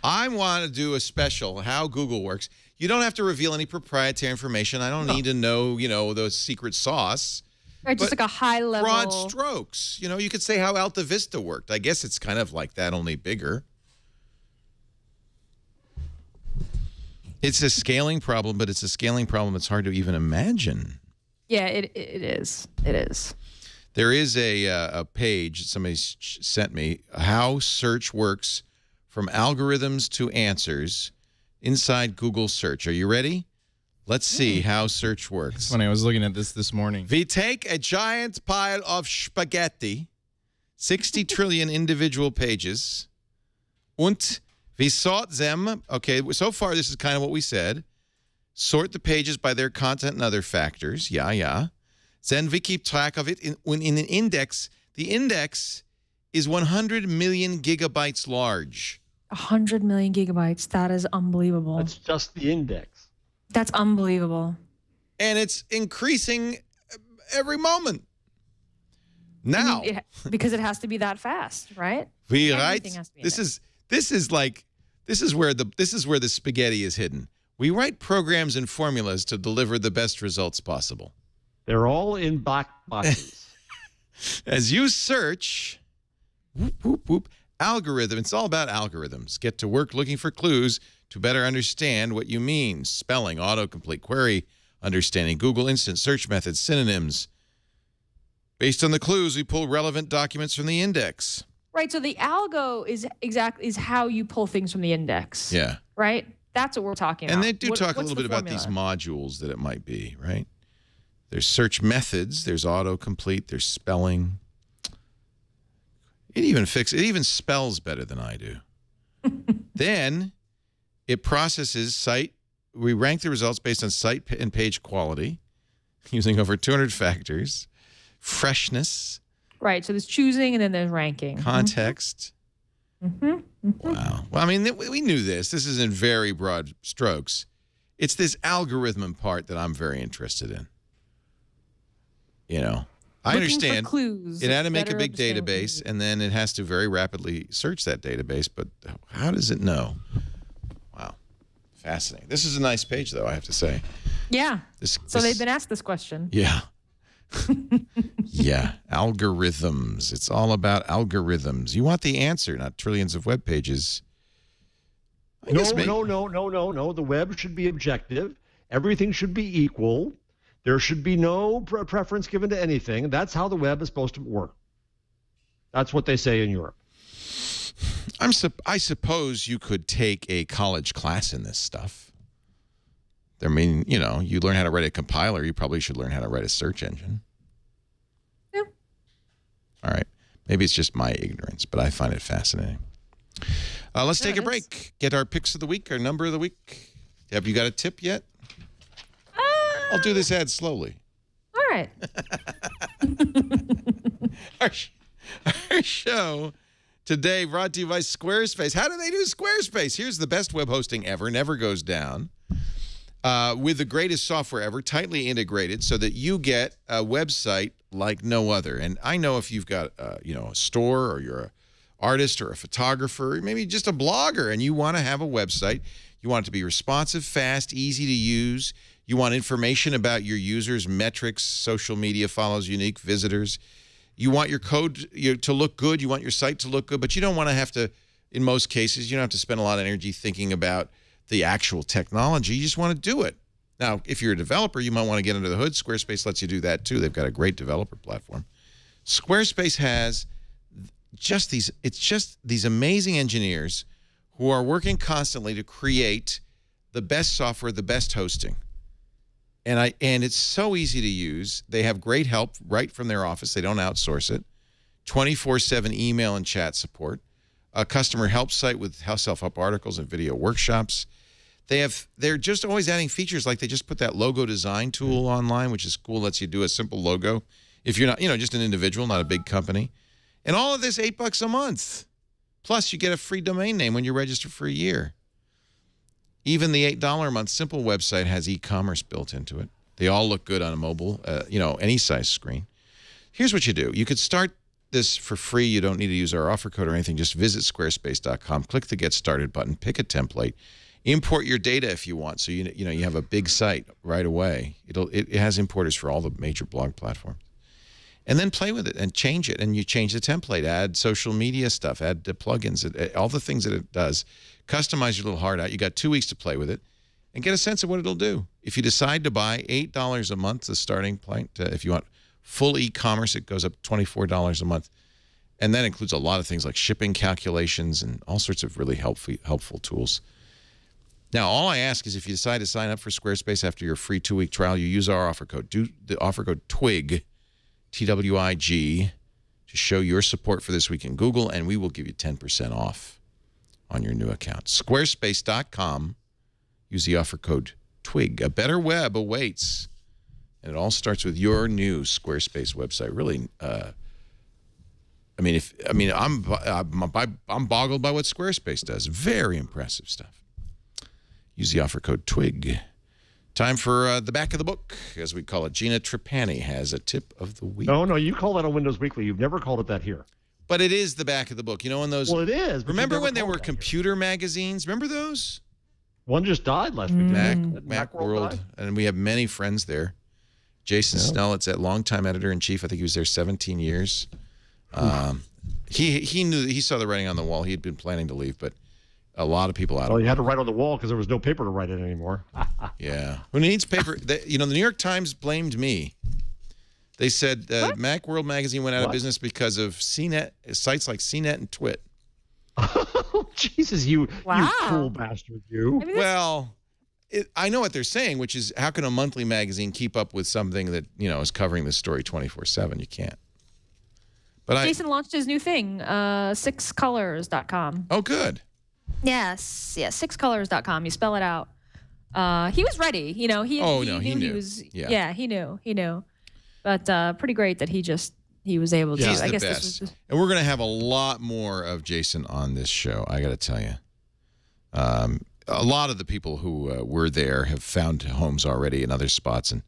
I want to do a special, how Google works. You don't have to reveal any proprietary information. I don't need to know, the secret sauce. Right, just like a high level. Broad strokes. You could say how Alta Vista worked. I guess it's kind of like that, only bigger. It's a scaling problem, but it's a scaling problem that's hard to even imagine. Yeah, it is. It is. There is a page somebody sent me, how search works from algorithms to answers inside Google search. Are you ready? Let's see how search works. It's funny, I was looking at this morning. We take a giant pile of spaghetti, 60 trillion individual pages, und we sort them. Okay, so far this is kind of what we said. Sort the pages by their content and other factors. Yeah. Then we keep track of it in an index. The index is 100 million gigabytes large. 100 million gigabytes. That is unbelievable. That's just the index. That's unbelievable. And it's increasing every moment. Now, because it has to be that fast, right? We write. This is where the spaghetti is hidden. We write programs and formulas to deliver the best results possible. They're all in black boxes. As you search, whoop, whoop, whoop, algorithm. It's all about algorithms. Get to work looking for clues to better understand what you mean. Spelling, autocomplete, query understanding, Google instant search methods, synonyms. Based on the clues, we pull relevant documents from the index. Right. So the algo is how you pull things from the index. Yeah. Right. That's what we're talking about. And they do talk a little bit about these modules that it might be, right? There's search methods, there's autocomplete, there's spelling. It even spells better than I do. Then it processes site. We rank the results based on site and page quality using over 200 factors. Freshness. Right. So there's choosing and then there's ranking. Context. Wow. Well, I mean, we knew this. This is in very broad strokes. It's this algorithm part that I'm very interested in. I understand clues, it had to make a big database, and then it has to very rapidly search that database. But how does it know? Wow. Fascinating. This is a nice page, though, I have to say. Yeah. So they've been asked this question. Yeah. Yeah. Algorithms. It's all about algorithms. You want the answer, not trillions of web pages. No. The web should be objective. Everything should be equal. There should be no preference given to anything. That's how the web is supposed to work. That's what they say in Europe. I suppose you could take a college class in this stuff. I mean, you learn how to write a compiler. You probably should learn how to write a search engine. Yeah. All right. Maybe it's just my ignorance, but I find it fascinating. Let's take a break. Get our picks of the week, our number of the week. Have you got a tip yet? I'll do this ad slowly. All right. Our show today brought to you by Squarespace. How do they do Squarespace? Here's the best web hosting ever. Never goes down. With the greatest software ever, tightly integrated so that you get a website like no other. And I know if you've got, a store, or you're an artist or a photographer, maybe just a blogger, and you want to have a website, you want it to be responsive, fast, easy to use. You want information about your users, metrics, social media follows, unique visitors. You want your code to look good. You want your site to look good, but you don't want to have to, in most cases, you don't have to spend a lot of energy thinking about the actual technology. You just want to do it. Now, if you're a developer, you might want to get under the hood. Squarespace lets you do that too. They've got a great developer platform. Squarespace has it's just these amazing engineers who are working constantly to create the best software, the best hosting. And it's so easy to use. They have great help right from their office. They don't outsource it. 24/7 email and chat support. A customer help site with self-help articles and video workshops. They're just always adding features, like they just put that logo design tool online, which is cool. Lets you do a simple logo if you're not, just an individual, not a big company. And all of this $8 a month. Plus, you get a free domain name when you register for a year. Even the $8 a month simple website has e-commerce built into it. They all look good on a mobile, any size screen. Here's what you do. You could start this for free. You don't need to use our offer code or anything. Just visit squarespace.com, click the Get Started button, pick a template, import your data if you want. So you have a big site right away. It has importers for all the major blog platforms. And then play with it and change it. And you change the template, add social media stuff, add the plugins, all the things that it does. Customize your little heart out. You got 2 weeks to play with it and get a sense of what it'll do. If you decide to buy $8 a month, the starting point, if you want full e-commerce, it goes up $24 a month. And that includes a lot of things like shipping calculations and all sorts of really helpful tools. Now, all I ask is if you decide to sign up for Squarespace after your free 2-week trial, you use our offer code. Do the offer code TWIG, T-W-I-G, to show your support for This Week in Google, and we will give you 10% off on your new account. Squarespace.com. Use the offer code TWIG. A better web awaits. And it all starts with your new Squarespace website. Really, I'm boggled by what Squarespace does. Very impressive stuff. Use the offer code TWIG. Time for the back of the book, as we call it. Gina Trapani has a tip of the week. No, you call that on Windows Weekly. You've never called it that here. But it is the back of the book. In those. Well, it is. Remember when there were computer magazines? Remember those? One just died last week. Macworld, and we have many friends there. Jason Snell, it's that longtime editor-in-chief. I think he was there 17 years. He saw the writing on the wall. He had been planning to leave, but a lot of people out. Well, you had to write on the wall because there was no paper to write it anymore. Yeah. Who needs paper? The New York Times blamed me. They said Macworld magazine went out of business because of CNET, sites like CNET and Twit. Oh, Jesus, you fool bastard, you. Well, I know what they're saying, which is how can a monthly magazine keep up with something that, is covering this story 24/7? You can't. But Jason launched his new thing, 6colors.com. Oh, good. Yes, 6colors.com. You spell it out. He was ready. He knew. He knew. But pretty great that he was able to. He's I the guess best. This was and we're going to have a lot more of Jason on this show, I got to tell you. A lot of the people who were there have found homes already in other spots, and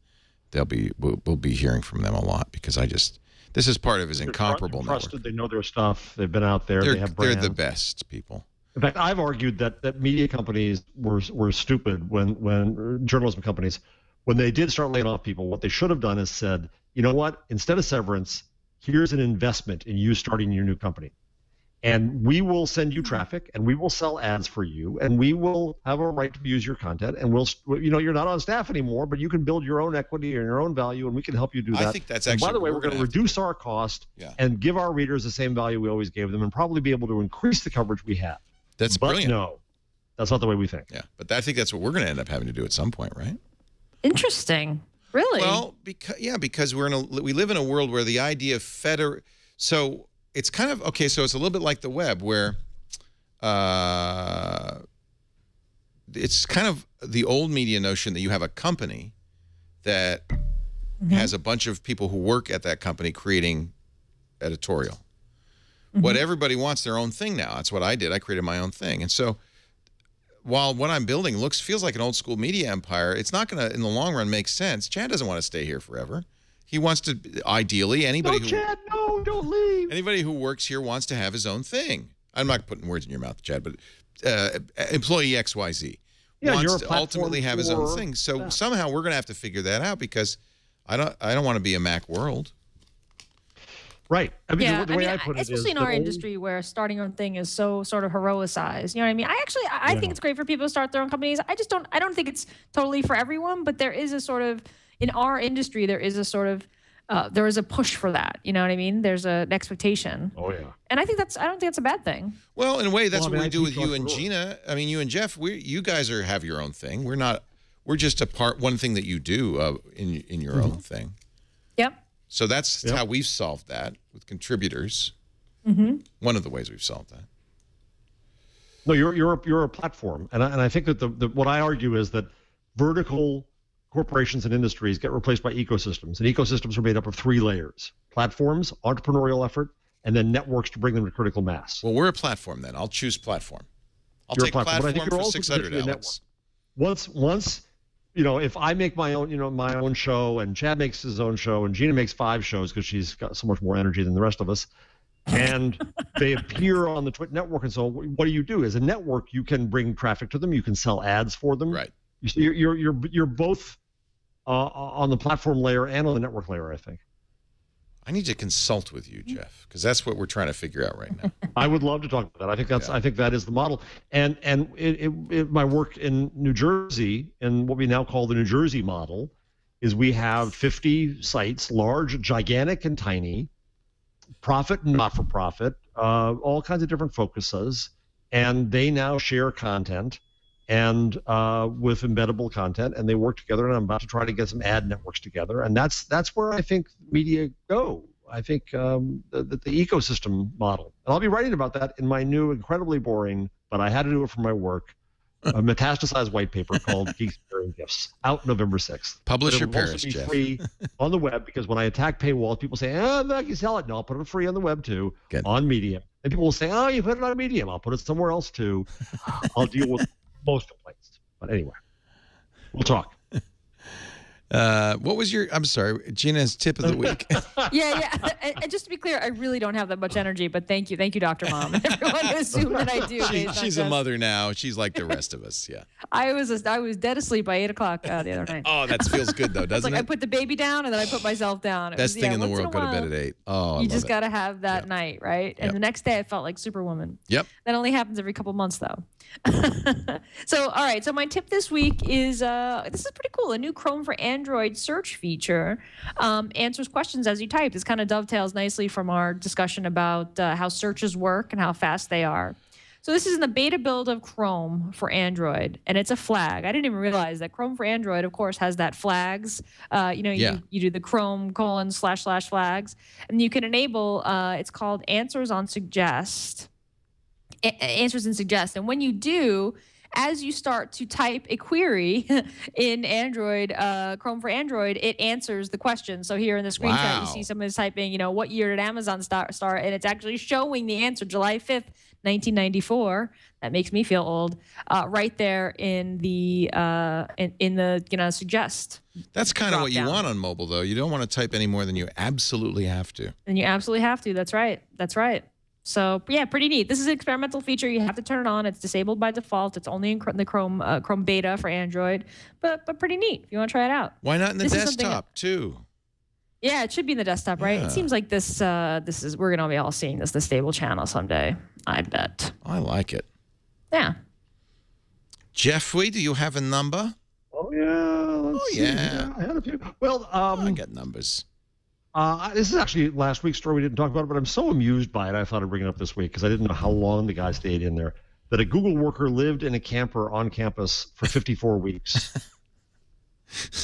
we'll be hearing from them a lot because this is part of his incomparable trusted, network. They know their stuff. They've been out there. They have brands. They're the best people. In fact, I've argued that media companies were stupid when journalism companies, when they did start laying off people, what they should have done is said, you know what, instead of severance, here's an investment in you starting your new company. And we will send you traffic, and we will sell ads for you, and we will have a right to use your content, and you're not on staff anymore, but you can build your own equity and your own value, and we can help you do that. I think that's actually. And by the way, we're going to reduce our cost and give our readers the same value we always gave them, and probably be able to increase the coverage we have. That's brilliant. But no, that's not the way we think. Yeah, but I think that's what we're going to end up having to do at some point, right? interesting. Really? Well, because we live in a world where the idea of so it's kind of okay. So it's a little bit like the web, where it's kind of the old media notion that you have a company that has a bunch of people who work at that company creating editorial. What everybody wants their own thing now. That's what I did. I created my own thing, and so while what I'm building feels like an old school media empire, it's not going to, in the long run, make sense. Chad doesn't want to stay here forever. He wants to, ideally, anybody Chad, no, don't leave. Anybody who works here wants to have his own thing. I'm not putting words in your mouth, Chad, but employee XYZ wants to ultimately have his own thing. So somehow we're going to have to figure that out, because I don't want to be a Mac world. Right. I mean, yeah, the way I put it is, especially in our industry where starting your own thing is so sort of heroicized. You know what I mean? I think it's great for people to start their own companies. I don't think it's totally for everyone, but there is a sort of, in our industry, there is a sort of there is a push for that. You know what I mean? There's an expectation. Oh yeah. And I don't think that's a bad thing. Well, in a way, that's what we do with you and Gina. I mean, you and Jeff, you guys have your own thing. We're just one thing that you do in your own thing. Yep. So that's how we've solved that with contributors. One of the ways we've solved that. No, you're a platform, and I think that what I argue is that vertical corporations and industries get replaced by ecosystems, and ecosystems are made up of 3 layers: platforms, entrepreneurial effort, and then networks to bring them to critical mass. Well, we're a platform then. I'll choose platform. I'll take platform for 600, Alex. Once, if I make my own show, and Chad makes his own show, and Gina makes 5 shows because she's got so much more energy than the rest of us, and they appear on the Twitch network, and so what do? As a network, you can bring traffic to them, you can sell ads for them. Right. You're both on the platform layer and on the network layer, I think. I need to consult with you, Jeff, because that's what we're trying to figure out right now. I would love to talk about that. I think that is the model. And my work in New Jersey, and what we now call the New Jersey model, is we have 50 sites, large, gigantic, and tiny, profit and not-for-profit, all kinds of different focuses, and they now share content and with embeddable content, and they work together, and I'm about to try to get some ad networks together, and that's where I think media go. I think the ecosystem model, and I'll be writing about that in my new, incredibly boring, but I had to do it for my work, a metastasized white paper called Geeks and Gifts, out November 6th. Publish your Paris, Jeff. Free on the web, because when I attack paywalls, people say, I can sell it. No, I'll put it free on the web too, on Medium. And people will say, oh, you put it on Medium. I'll put it somewhere else too. I'll deal with most complaints. But anyway, we'll talk. What was I'm sorry, Gina's tip of the week? Yeah. And just to be clear, I really don't have that much energy, but thank you, Dr. Mom. Everyone assumed that I do. She's a mother now. She's like the rest of us. Yeah. I was dead asleep by 8 o'clock the other night. Oh, that feels good though, doesn't it? I put the baby down and then I put myself down. Best thing in the world. Go to bed at 8. Oh, you just gotta have that night, right? And the next day I felt like Superwoman. Yep. That only happens every couple months though. So all right. So my tip this week is this is pretty cool. A new Chrome for Android search feature answers questions as you type. This kind of dovetails nicely from our discussion about how searches work and how fast they are. So this is in the beta build of Chrome for Android, and it's a flag. I didn't even realize that Chrome for Android, of course, has that flags. You do the Chrome : / flags, and you can enable. It's called Answers and Suggest. And when you do, as you start to type a query in Android, Chrome for Android, it answers the question. So here in the screenshot, you see someone is typing, what year did Amazon start, and it's actually showing the answer, July 5th, 1994. That makes me feel old. Right there in the suggest. That's kind of what you want on mobile, though. You don't want to type any more than you absolutely have to. And you absolutely have to. That's right. So yeah, pretty neat. This is an experimental feature. You have to turn it on. It's disabled by default. It's only in the Chrome beta for Android, but pretty neat if you want to try it out. Why not in the desktop too? Yeah, it should be in the desktop, right? Yeah. It seems like we're gonna be all seeing the stable channel someday. I bet. I like it. Yeah. Jeffrey, do you have a number? Oh yeah. Let's see. I had a few. Well, I got numbers. This is actually last week's story we didn't talk about it, but I'm so amused by it, I thought I'd bring it up this week because I didn't know how long the guy stayed in there. That a Google worker lived in a camper on campus for 54 weeks.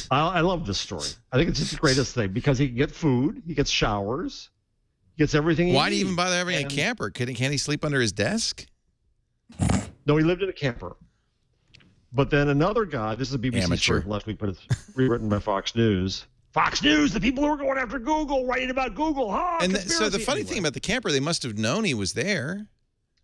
I love this story. I think it's just the greatest thing because he can get food, he gets showers, he gets everything he needs. Why do you even bother having a camper? Can't he sleep under his desk? No, he lived in a camper. But then another guy, this is a BBC story from last week, but it's rewritten by Fox News. Fox News, the people who are going after Google, writing about Google. So the funny thing about the camper, they must have known he was there.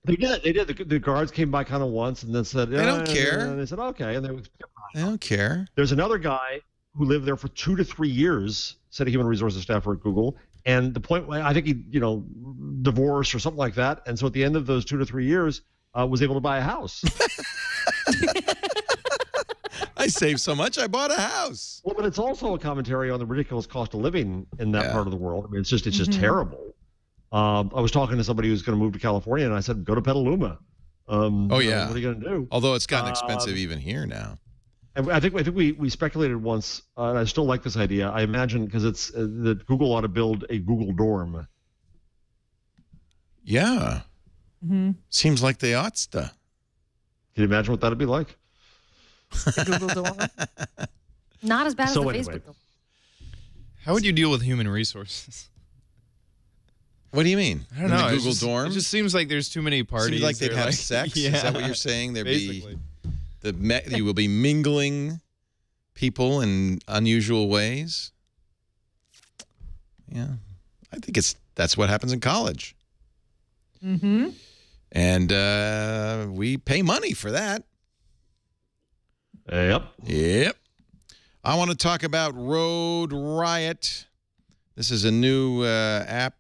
They did. The guards came by kind of once and then said, they don't care. And they said, okay. And they don't care. There's another guy who lived there for 2 to 3 years, said a human resources staffer at Google. And the point, I think he, divorced or something like that. And so at the end of those 2 to 3 years, was able to buy a house. I saved so much, I bought a house. Well, but it's also a commentary on the ridiculous cost of living in that part of the world. I mean, it's just terrible. I was talking to somebody who's going to move to California, and I said, go to Petaluma. What are you going to do? Although it's gotten expensive even here now. I think we speculated once, and I still like this idea. I imagine because it's that Google ought to build a Google dorm. Yeah. Seems like they ought to. Can you imagine what that'd be like? The Google dorm. Not as bad as the Facebook dorm. How would you deal with human resources? What do you mean? I don't know. The Google dorm? It just seems like there's too many parties. Seems like they'd have sex? Yeah, is that what you're saying? Basically. You will be mingling people in unusual ways? Yeah. I think that's what happens in college. Mm-hmm. And we pay money for that. Yep. I want to talk about Road Riot. This is a new app.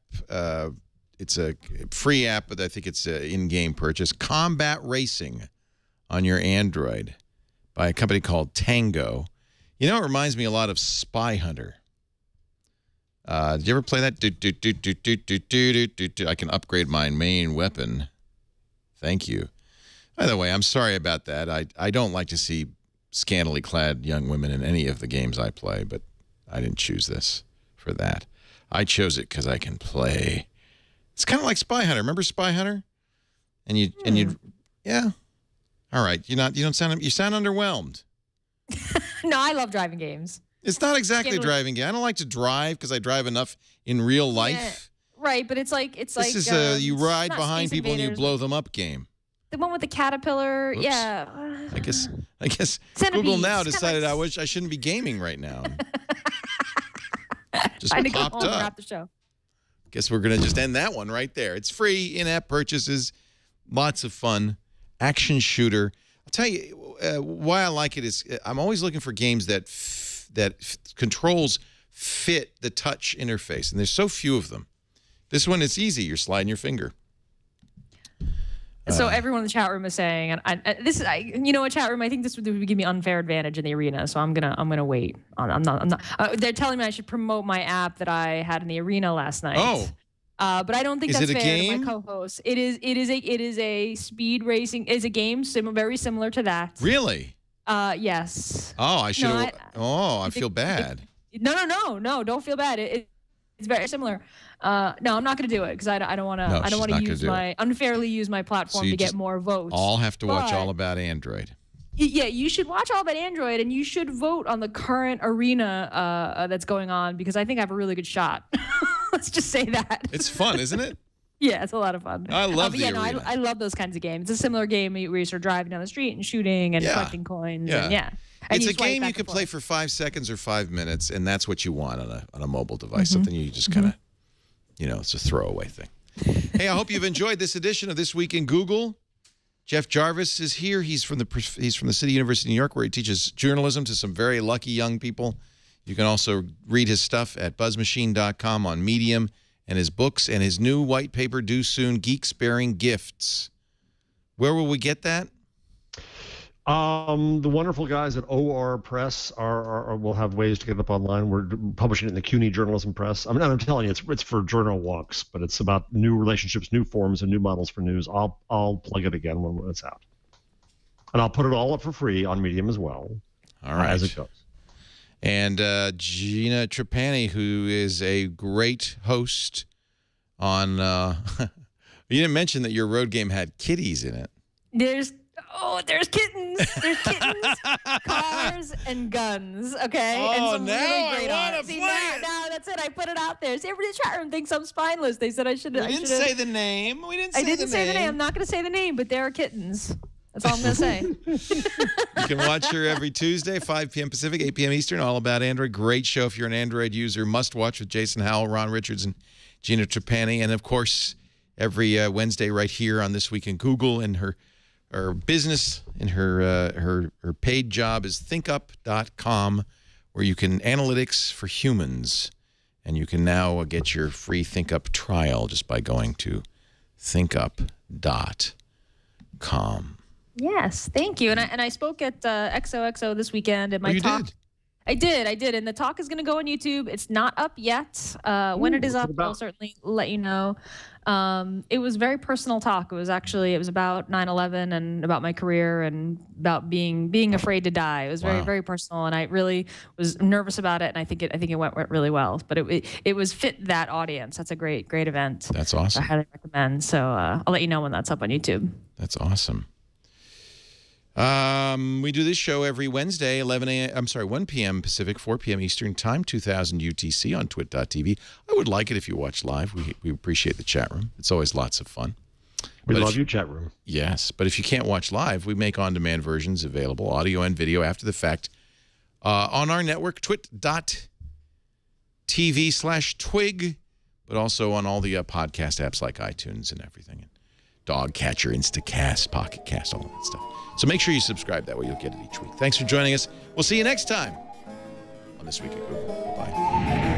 It's a free app, but I think it's an in-game purchase. Combat Racing on your Android by a company called Tango. You know, it reminds me a lot of Spy Hunter. Did you ever play that? I can upgrade my main weapon. Thank you. By the way, I'm sorry about that. I don't like to see scantily clad young women in any of the games I play, but I didn't choose this for that. I chose it because I can play. It's kind of like Spy Hunter. Remember Spy Hunter? And you yeah. All right. You sound underwhelmed. No, I love driving games. It's not exactly a driving game. I don't like to drive because I drive enough in real life. Yeah, right, but it's like this is a you ride behind people and you blow them up game. The one with the caterpillar, Oops. yeah. I guess Centipedes. Google now decided I shouldn't be gaming right now. Just I need to go popped home and up. wrap the show. Guess we're gonna just end that one right there. It's free, in-app purchases, lots of fun, action shooter. I'll tell you why I like it is I'm always looking for games that controls fit the touch interface, and there's so few of them. This one, it's easy. You're sliding your finger. So everyone in the chat room is saying, and you know what, chat room? I think this would give me unfair advantage in the arena, so I'm gonna wait. I'm not. They're telling me I should promote my app that I had in the arena last night. Oh. But I don't think Is that's it a fair game? to my co-host. It is a speed racing. It's a game very similar to that. Really? Yes. Oh, I should have. I feel bad. No. Don't feel bad. It's very similar. No, I'm not going to do it because I don't want to. No, I don't want to unfairly use my platform So to get more votes. All have to watch All About Android. Yeah, you should watch All About Android, and you should vote on the current arena that's going on because I think I have a really good shot. Let's just say that. It's fun, isn't it? Yeah, it's a lot of fun. I love the arena. I love those kinds of games. It's a similar game where you start driving down the street and shooting and collecting coins. Yeah. And it's a game you can play for 5 seconds or 5 minutes, and that's what you want on a mobile device. Something you just kind of, it's a throwaway thing. Hey, I hope you've enjoyed this edition of This Week in Google. Jeff Jarvis is here. He's from the City University of New York, where he teaches journalism to some very lucky young people. You can also read his stuff at buzzmachine.com on Medium, and his books and his new white paper due soon, Geeks Bearing Gifts. Where will we get that? The wonderful guys at OR Press will have ways to get it up online. We're publishing it in the CUNY Journalism Press. I'm telling you, it's for journal walks, but it's about new relationships, new forms, and new models for news. I'll plug it again when it's out, and I'll put it all up for free on Medium as well. All right, as it goes. And Gina Trapani, who is a great host on. You didn't mention that your road game had kitties in it. There's kittens. There's kittens, cars, and guns. Okay. Oh, and some now really great I want art. to See, play it. now that's it. I put it out there. See, everybody in the chat room thinks I'm spineless. They said I should. We didn't say the name. I didn't say the name. I'm not going to say the name, but there are kittens. That's all I'm going to say. You can watch her every Tuesday, 5 p.m. Pacific, 8 p.m. Eastern, All About Android. Great show if you're an Android user. Must watch with Jason Howell, Ron Richards, and Gina Trapani. And, of course, every Wednesday right here on This Week in Google. And her business and her paid job is thinkup.com, where you can analytics for humans. And you can now get your free ThinkUp trial just by going to thinkup.com. Yes, thank you. And I spoke at XOXO this weekend at my talk. Did? I did, and the talk is going to go on YouTube. It's not up yet. When it is up, I'll certainly let you know. It was very personal talk. It was about 9/11 and about my career and about being afraid to die. It was very, very personal, and I really was nervous about it. And I think it went really well. But it was fit that audience. That's a great event. That's awesome. I highly recommend. So I'll let you know when that's up on YouTube. That's awesome. We do this show every Wednesday, 1 p.m. Pacific, 4 p.m. Eastern Time, 2000 UTC on twit.tv. I would like it if you watch live. We appreciate the chat room. It's always lots of fun. We love you, chat room. Yes, but if you can't watch live, we make on-demand versions available, audio and video after the fact, on our network, twit.tv/twig, but also on all the podcast apps like iTunes and everything. And Dogcatcher, Instacast, Pocket Cast, all that stuff. So make sure you subscribe. That way you'll get it each week. Thanks for joining us. We'll see you next time on This Week at Google. Bye.